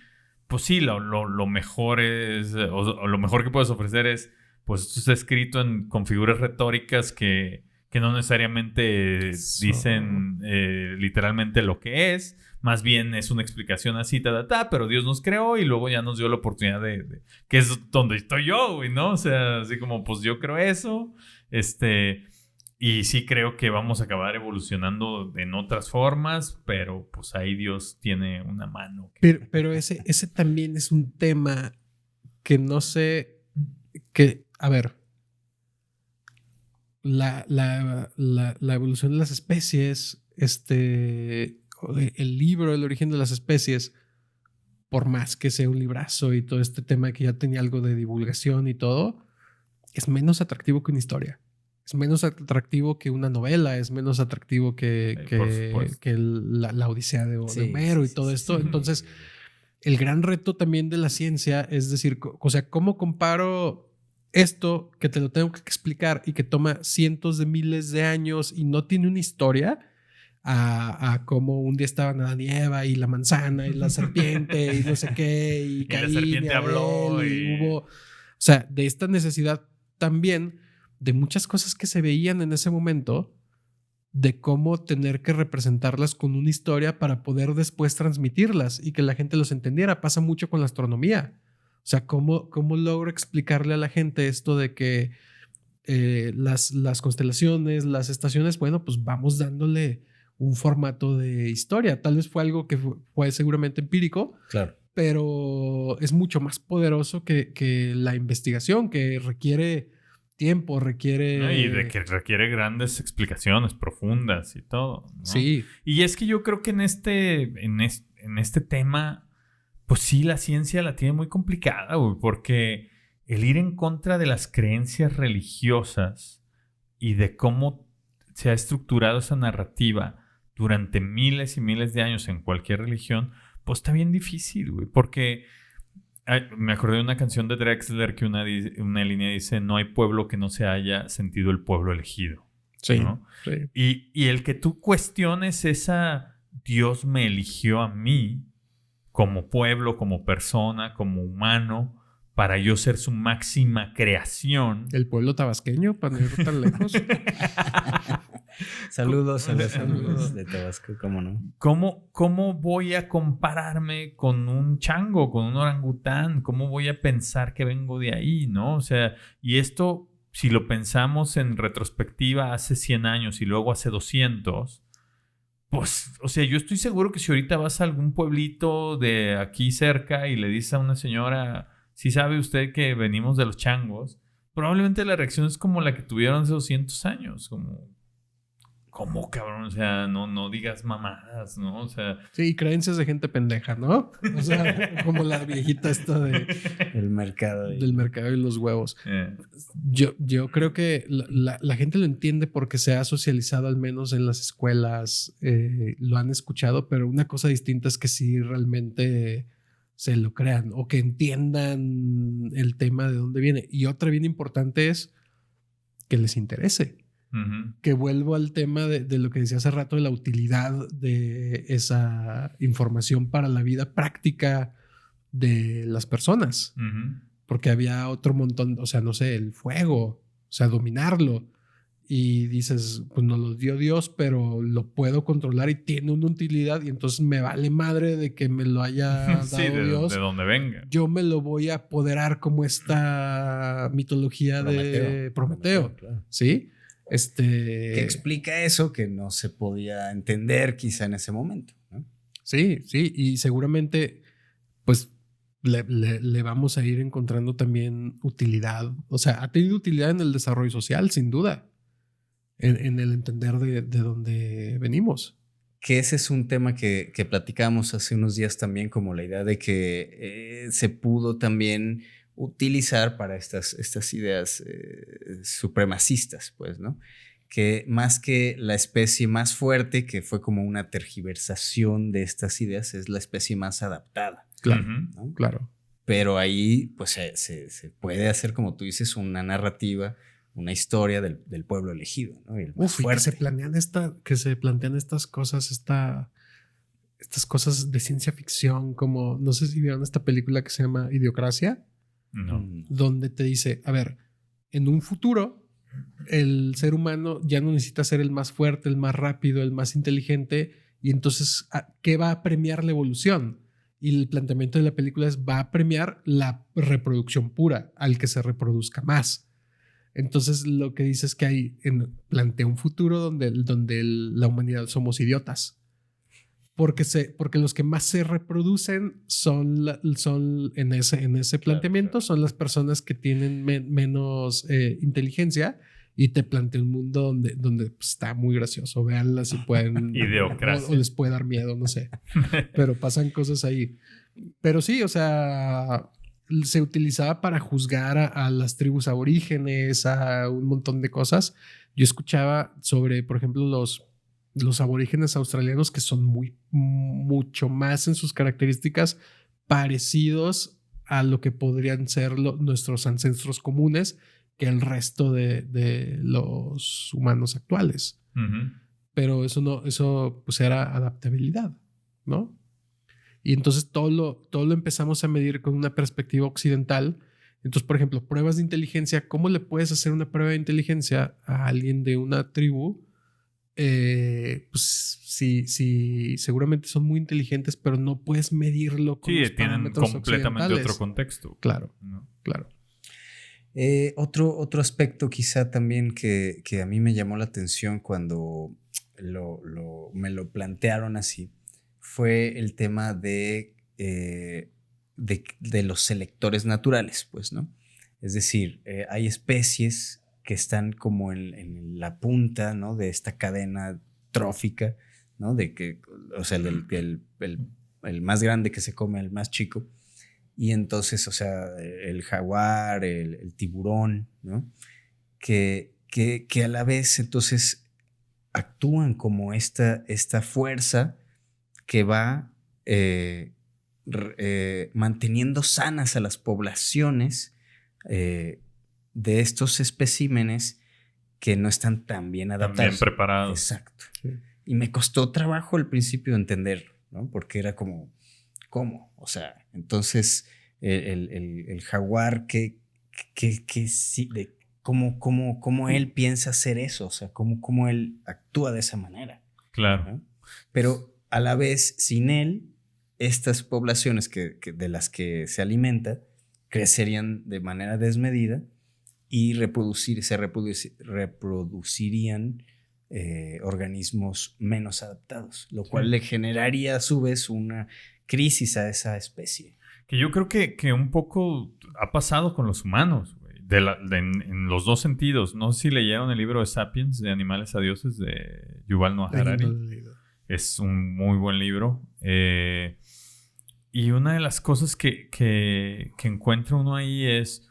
pues sí, lo mejor es, o lo mejor que puedes ofrecer es, pues esto está escrito con figuras retóricas que no necesariamente dicen literalmente lo que es, más bien es una explicación así, pero Dios nos creó y luego ya nos dio la oportunidad de que es donde estoy yo, güey, ¿no? O sea, así como, pues yo creo eso, y sí creo que vamos a acabar evolucionando en otras formas, pero pues ahí Dios tiene una mano. Pero ese también es un tema que no sé, que, a ver, la evolución de las especies, el libro El origen de las especies, por más que sea un librazo y todo este tema que ya tenía algo de divulgación y todo, es menos atractivo que una historia. Es menos atractivo que una novela, es menos atractivo que la Odisea de Homero y todo esto. Entonces, el gran reto también de la ciencia es decir, o sea, ¿cómo comparo esto que te lo tengo que explicar y que toma cientos de miles de años y no tiene una historia a cómo un día estaban Adán y Eva y la manzana y la serpiente y no sé qué y Caín, la serpiente habló y hubo, o sea, de esta necesidad también de muchas cosas que se veían en ese momento, de cómo tener que representarlas con una historia para poder después transmitirlas y que la gente los entendiera. Pasa mucho con la astronomía. O sea, ¿cómo logro explicarle a la gente esto de que las constelaciones, las estaciones, bueno, pues vamos dándole un formato de historia? Tal vez fue algo que fue seguramente empírico, claro, pero es mucho más poderoso que la investigación, que requiere tiempo, requiere... ¿no? Y de que requiere grandes explicaciones profundas y todo, ¿no? Sí. Y es que yo creo que en este tema, pues sí, la ciencia la tiene muy complicada, güey, porque el ir en contra de las creencias religiosas y de cómo se ha estructurado esa narrativa durante miles y miles de años en cualquier religión, pues está bien difícil, güey, porque... me acordé de una canción de Drexler que una línea dice: no hay pueblo que no se haya sentido el pueblo elegido. Sí, ¿no? sí. Y el que tú cuestiones esa Dios me eligió a mí como pueblo, como persona, como humano, para yo ser su máxima creación. El pueblo tabasqueño, para no ir tan lejos. Saludos a los amigos de Tabasco, ¿cómo no? ¿Cómo voy a compararme con un chango, con un orangután? ¿Cómo voy a pensar que vengo de ahí, no? O sea, y esto, si lo pensamos en retrospectiva hace 100 años y luego hace 200, pues, o sea, yo estoy seguro que si ahorita vas a algún pueblito de aquí cerca y le dices a una señora, ¿sí sabe usted que venimos de los changos? Probablemente la reacción es como la que tuvieron hace 200 años, como... ¿Cómo, cabrón? O sea, no digas mamadas, ¿no? O sea... Sí, creencias de gente pendeja, ¿no? O sea, como la viejita esta El mercado. Del mercado y los huevos. Yo creo que la gente lo entiende porque se ha socializado, al menos en las escuelas, lo han escuchado, pero una cosa distinta es que sí realmente se lo crean o que entiendan el tema de dónde viene. Y otra bien importante es que les interese. Ujú. Que vuelvo al tema de lo que decía hace rato, de la utilidad de esa información para la vida práctica de las personas. Ujú. Porque había otro montón, o sea, no sé, el fuego, o sea, dominarlo. Y dices, pues nos lo dio Dios, pero lo puedo controlar y tiene una utilidad y entonces me vale madre de que me lo haya dado Sí, Dios. de donde venga. Yo me lo voy a apoderar como esta mitología de Prometeo, claro. ¿sí? Que explica eso que no se podía entender quizá en ese momento, ¿no? Sí, y seguramente pues le vamos a ir encontrando también utilidad. O sea, ha tenido utilidad en el desarrollo social, sin duda, en el entender de dónde venimos. Que ese es un tema que platicamos hace unos días también, como la idea de que se pudo también utilizar para estas ideas supremacistas, pues, ¿no? Que más que la especie más fuerte, que fue como una tergiversación de estas ideas, es la especie más adaptada. Claro, ¿no? claro. Pero ahí, pues, se puede hacer, como tú dices, una narrativa, una historia del pueblo elegido, ¿no? Y el más Y fuerte. que se plantean estas cosas, estas cosas de ciencia ficción, como, no sé si vieron esta película que se llama Idiocracia, No. donde te dice, a ver, en un futuro, el ser humano ya no necesita ser el más fuerte, el más rápido, el más inteligente, y entonces, ¿qué va a premiar la evolución? Y el planteamiento de la película es, va a premiar la reproducción pura, al que se reproduzca más. Entonces lo que dice es que plantea un futuro donde la humanidad somos idiotas. Porque los que más se reproducen son en ese planteamiento, claro. son las personas que tienen menos inteligencia, y te plantea un mundo donde pues, está muy gracioso. Véanla si pueden. Idiocracia. O les puede dar miedo, no sé. Pero pasan cosas ahí. Pero sí, o sea, se utilizaba para juzgar a las tribus aborígenes, a un montón de cosas. Yo escuchaba sobre, por ejemplo, los aborígenes australianos, que son mucho más en sus características parecidos a lo que podrían ser nuestros ancestros comunes que el resto de los humanos actuales. Ujú. Pero eso pues era adaptabilidad, ¿no? Y entonces todo lo empezamos a medir con una perspectiva occidental. Entonces, por ejemplo, pruebas de inteligencia. ¿Cómo le puedes hacer una prueba de inteligencia a alguien de una tribu? Pues sí, seguramente son muy inteligentes, pero no puedes medirlo con los tienen parámetros completamente occidentales. otro contexto. Claro, ¿no? claro. Otro aspecto quizá también que a mí me llamó la atención cuando me lo plantearon así fue el tema de los selectores naturales, pues, ¿no? Es decir, hay especies que están como en la punta, ¿no? De esta cadena trófica, ¿no? De que, o sea, el más grande que se come al más chico. Y entonces, o sea, el jaguar, el tiburón, ¿no? Que a la vez entonces actúan como esta fuerza que va manteniendo sanas a las poblaciones de estos especímenes que no están tan bien adaptados. Bien preparados. Exacto. Sí. Y me costó trabajo al principio entenderlo, ¿no? Porque era como, ¿cómo? O sea, entonces el jaguar, ¿cómo él piensa hacer eso? O sea, ¿cómo él actúa de esa manera? Claro. ¿No? Pero a la vez, sin él, estas poblaciones de las que se alimenta crecerían de manera desmedida y reproducirían organismos menos adaptados, lo cual le generaría a su vez una crisis a esa especie. Que yo creo que un poco ha pasado con los humanos, güey, en los dos sentidos. No sé si leyeron el libro de Sapiens, de Animales a Dioses, de Yuval Noah Harari. Es un muy buen libro. Y una de las cosas que encuentra uno ahí es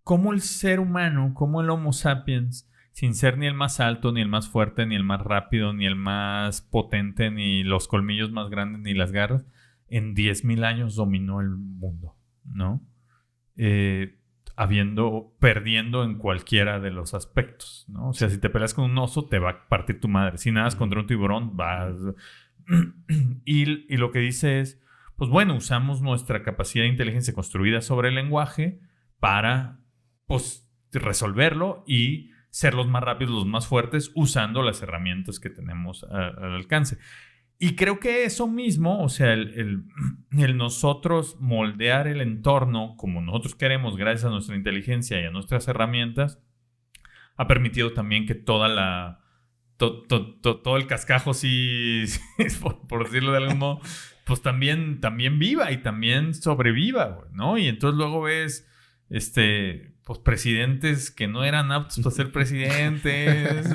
cómo el ser humano, cómo el Homo sapiens, sin ser ni el más alto, ni el más fuerte, ni el más rápido, ni el más potente, ni los colmillos más grandes, ni las garras, en 10,000 años dominó el mundo, ¿no? Perdiendo en cualquiera de los aspectos, ¿no? O sea, si te peleas con un oso, te va a partir tu madre. Si nadas contra un tiburón, vas... y lo que dice es, pues bueno, usamos nuestra capacidad de inteligencia construida sobre el lenguaje para, pues, resolverlo y ser los más rápidos, los más fuertes, usando las herramientas que tenemos al alcance. Y creo que eso mismo, o sea, el nosotros moldear el entorno como nosotros queremos gracias a nuestra inteligencia y a nuestras herramientas, ha permitido también que todo el cascajo, sí, por decirlo de algún modo, pues también viva y también sobreviva, ¿no? Y entonces luego ves, pues presidentes que no eran aptos para ser presidentes,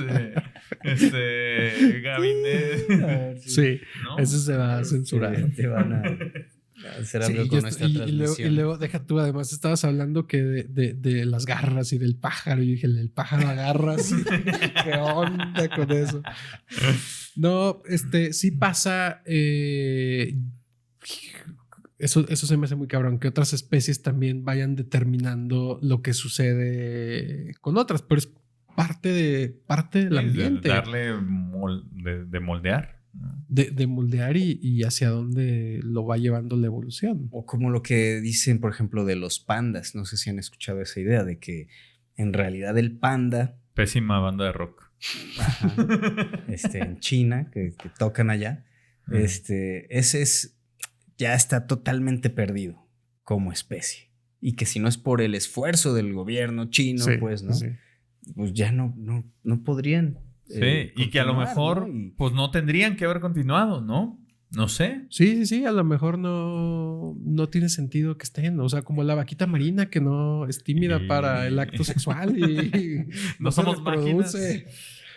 gabinete. Sí, ¿no? eso se va a censurar. Te van a hacer algo con nuestra transmisión. Y luego, deja tú, además estabas hablando que de las garras y del pájaro. Y dije, el pájaro agarra. ¿Qué onda con eso? No, sí pasa. Eso se me hace muy cabrón, que otras especies también vayan determinando lo que sucede con otras, pero es parte del ambiente. De moldear. De moldear y hacia dónde lo va llevando la evolución. O como lo que dicen, por ejemplo, de los pandas. No sé si han escuchado esa idea de que en realidad el panda... Pésima banda de rock. Ajá, en China, que tocan allá. Ese es... ya está totalmente perdido como especie. Y que si no es por el esfuerzo del gobierno chino, Sí, pues, ¿no? sí. Pues ya no podrían. Sí, y que a lo mejor, ¿no? pues no tendrían que haber continuado, ¿no? No sé. Sí, a lo mejor no tiene sentido que estén. O sea, como la vaquita marina que no es tímida para el acto sexual y no somos máquinas.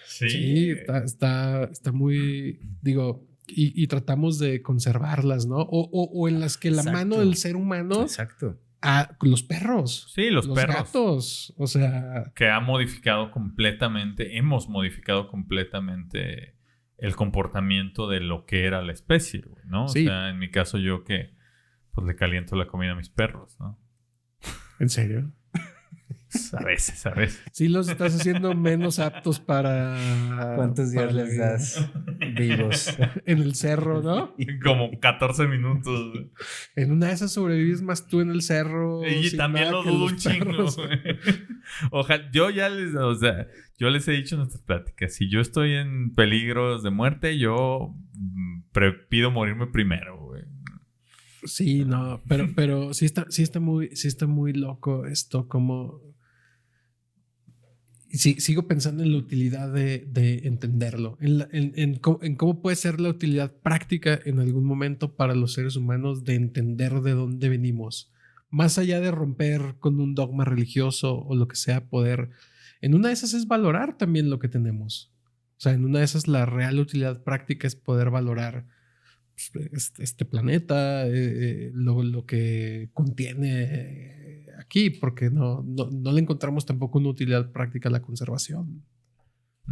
Sí, está muy, digo... Y tratamos de conservarlas, ¿no? O en las que la mano del ser humano... Exacto. A los perros. Sí, los perros. Gatos. O sea... Que hemos modificado completamente el comportamiento de lo que era la especie, ¿no? Sí. O sea, en mi caso yo que pues le caliento la comida a mis perros, ¿no? ¿En serio? A veces. Sí, los estás haciendo menos aptos para... ¿Cuántos días para les das vivos? En el cerro, ¿no? Como 14 minutos. En una de esas sobrevives más tú en el cerro. Y también lo dudo un chingo. Ojalá, yo les he dicho en nuestras pláticas, si yo estoy en peligros de muerte, yo pido morirme primero, güey. Sí, no, pero sí está muy loco esto, como... Sí, sigo pensando en la utilidad de entenderlo, en cómo puede ser la utilidad práctica en algún momento para los seres humanos de entender de dónde venimos. Más allá de romper con un dogma religioso o lo que sea, poder... En una de esas es valorar también lo que tenemos. O sea, en una de esas la real utilidad práctica es poder valorar este planeta, lo que contiene aquí, porque no le encontramos tampoco una utilidad práctica a la conservación.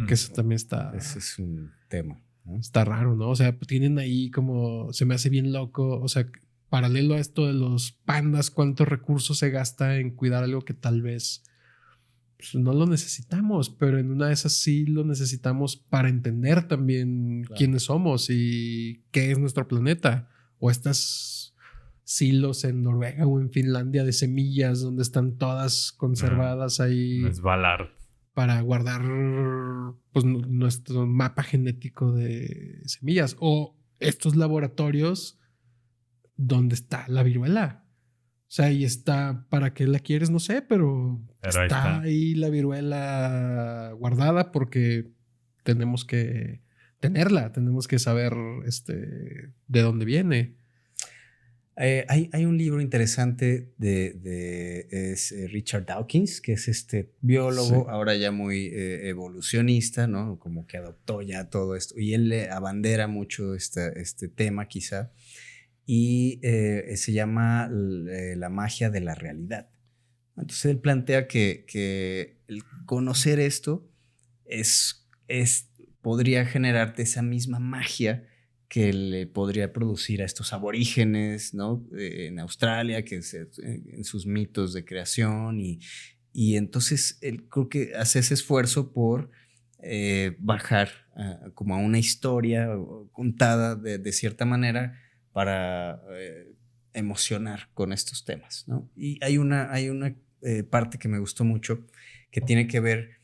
Que eso también está... Ese es un tema, ¿no? Está raro, ¿no? O sea, tienen ahí como... Se me hace bien loco. O sea, paralelo a esto de los pandas, ¿cuántos recursos se gasta en cuidar algo que tal vez pues, no lo necesitamos? Pero en una de esas sí lo necesitamos para entender también quiénes somos y qué es nuestro planeta. O estas silos en Noruega o en Finlandia de semillas donde están todas conservadas ahí. Es Valar. Para guardar pues, nuestro mapa genético de semillas. O estos laboratorios donde está la viruela. O sea, y está, ¿para qué la quieres? No sé, pero está ahí la viruela guardada porque tenemos que tenerla, tenemos que saber de dónde viene. Hay un libro interesante es Richard Dawkins, que es biólogo, ahora ya muy evolucionista, ¿no? Como que adoptó ya todo esto. Y él le abandera mucho este tema, quizá. Y se llama La magia de la realidad. Entonces él plantea que el conocer esto podría generarte esa misma magia que le podría producir a estos aborígenes, ¿no? En Australia, en sus mitos de creación y entonces él creo que hace ese esfuerzo por bajar como a una historia contada de cierta manera para emocionar con estos temas, ¿no? Y hay una parte que me gustó mucho que tiene que ver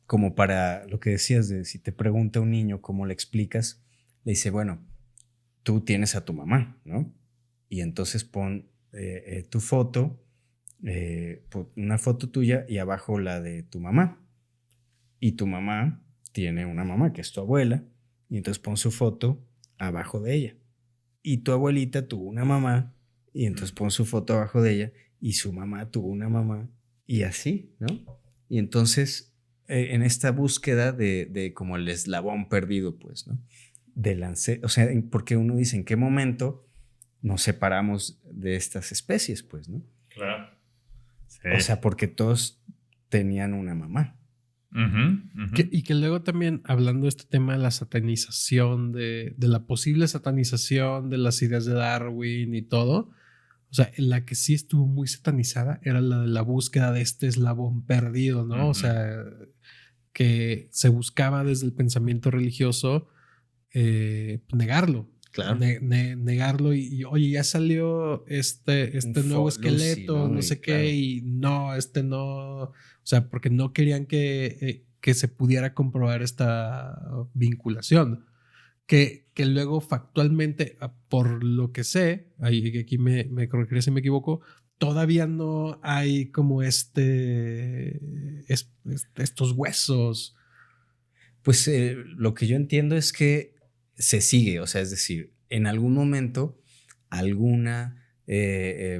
como para lo que decías de si te pregunta un niño cómo le explicas, le dice, bueno, tú tienes a tu mamá, ¿no? Y entonces pon tu foto, una foto tuya y abajo la de tu mamá. Y tu mamá tiene una mamá que es tu abuela y entonces pon su foto abajo de ella. Y tu abuelita tuvo una mamá y entonces pon su foto abajo de ella y su mamá tuvo una mamá y así, ¿no? Y entonces en esta búsqueda de como el eslabón perdido, pues, ¿no? O sea, porque uno dice, ¿en qué momento nos separamos de estas especies, pues, ¿no? Claro. Sí. O sea, porque todos tenían una mamá. Y que luego también, hablando de este tema de la satanización, de la posible satanización de las ideas de Darwin y todo, o sea, la que sí estuvo muy satanizada era la de la búsqueda de este eslabón perdido, ¿no? O sea, que se buscaba desde el pensamiento religioso negarlo. Claro. Negarlo y oye, ya salió este nuevo esqueleto, Lucy, no sé qué, claro. Y no, no, o sea, porque no querían que se pudiera comprobar esta vinculación. Que luego factualmente, por lo que sé, aquí me corregiré si me equivoco, todavía no hay como estos huesos. Pues lo que yo entiendo es que se sigue, o sea, es decir, en algún momento alguna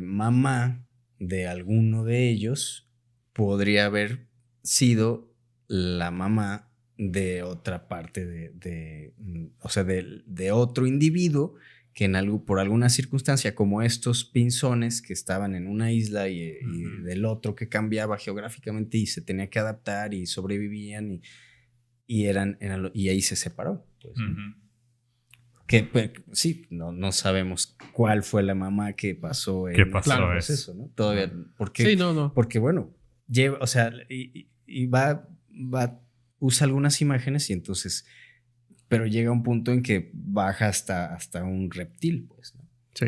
mamá de alguno de ellos podría haber sido la mamá de otra parte o sea, de otro individuo que por alguna circunstancia, como estos pinzones que estaban en una isla y del otro que cambiaba geográficamente y se tenía que adaptar y sobrevivían y ahí se separó, pues. Que pues, sí, no sabemos cuál fue la mamá que pasó en el proceso, ¿no? Todavía, porque, sí, no. Porque bueno, lleva, o sea, y usa algunas imágenes y entonces, pero llega un punto en que baja hasta un reptil, pues, ¿no? Sí.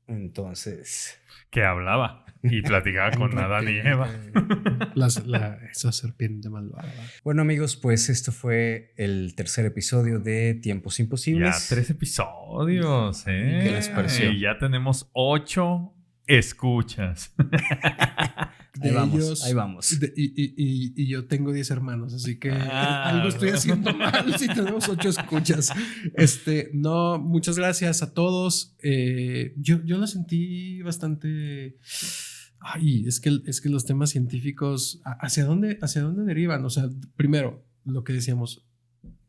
Entonces. Que hablaba y platicaba con Adán y Eva. Esa serpiente malvada. Bueno, amigos, pues esto fue el tercer episodio de Tiempos Imposibles. Ya 3 episodios, ¿eh? ¿Qué les pareció? Y ya tenemos 8 escuchas. Ahí vamos. Y yo tengo 10 hermanos, así que algo estoy haciendo mal si tenemos 8 escuchas. No, muchas gracias a todos. Yo lo sentí bastante. Ay, es que los temas científicos, ¿hacia dónde derivan? O sea, primero, lo que decíamos,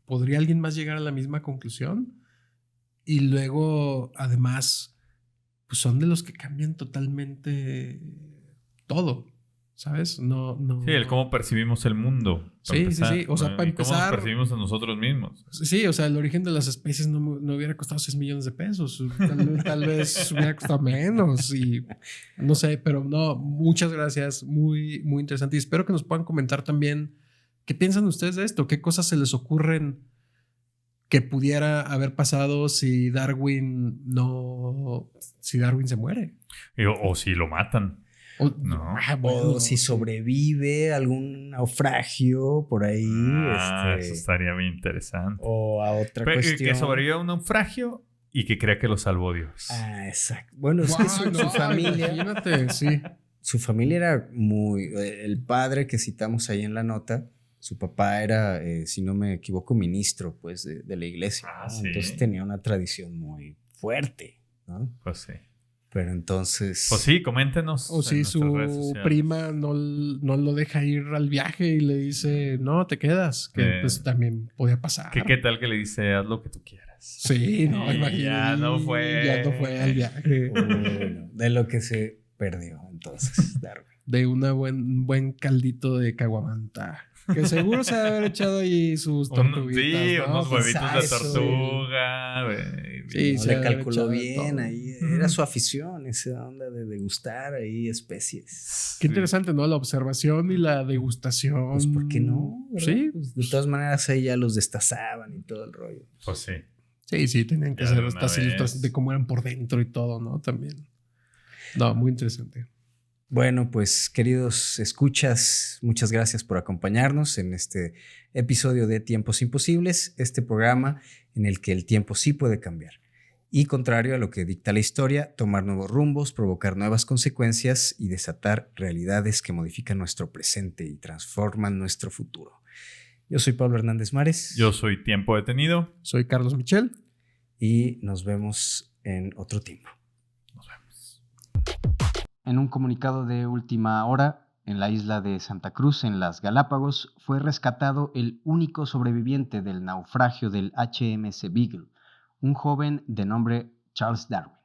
¿podría alguien más llegar a la misma conclusión? Y luego, además, pues son de los que cambian totalmente todo, ¿sabes? No. Sí, el cómo percibimos el mundo. Sí. O sea, para empezar. ¿Cómo nos percibimos a nosotros mismos? Sí, o sea, el origen de las especies no hubiera costado 6 millones de pesos. Tal vez hubiera costado menos. Y no sé, pero no, muchas gracias. Muy, muy interesante. Y espero que nos puedan comentar también qué piensan ustedes de esto. ¿Qué cosas se les ocurren que pudiera haber pasado si Darwin se muere? O si lo matan. O si sobrevive algún naufragio por ahí. Eso estaría bien interesante. O a otra cuestión. Que sobreviva a un naufragio y que crea que lo salvó Dios. Exacto. Bueno, es que su familia. Imagínate, sí. Su familia era el padre que citamos ahí en la nota, su papá era, si no me equivoco, ministro, pues, de la iglesia. ¿Sí? Entonces tenía una tradición muy fuerte, ¿no? Pues sí. Pero entonces. Pues sí, coméntenos. O si su prima no lo deja ir al viaje y le dice, no, te quedas. Que pues también podía pasar. ¿Qué tal que le dice, haz lo que tú quieras? Sí, no, imagínate. Ya no fue al viaje. Bueno, de lo que se perdió, entonces, Darwin. De un buen caldito de caguamanta. Que seguro se debe haber echado ahí sus tortuguitas. Sí, ¿no? unos huevitos de tortuga. Sí, no se le ha calculó echado de bien todo. ahí. Era su afición, esa onda de degustar ahí especies. Qué interesante, ¿no? La observación y la degustación. Pues, ¿por qué no? ¿Verdad? Sí. Pues, de todas maneras, ahí ya los destazaban y todo el rollo. Pues sí. Sí, tenían que Ya hacer de una estas vez. ilustraciones de cómo eran por dentro y todo, ¿no? También. No, muy interesante. Bueno, pues queridos escuchas, muchas gracias por acompañarnos en este episodio de Tiempos Imposibles, este programa en el que el tiempo sí puede cambiar. Y contrario a lo que dicta la historia, tomar nuevos rumbos, provocar nuevas consecuencias y desatar realidades que modifican nuestro presente y transforman nuestro futuro. Yo soy Pablo Hernández Mares. Yo soy Tiempo Detenido. Soy Carlos Michel. Y nos vemos en otro tiempo. Nos vemos. En un comunicado de última hora, en la isla de Santa Cruz, en las Galápagos, fue rescatado el único sobreviviente del naufragio del HMS Beagle, un joven de nombre Charles Darwin.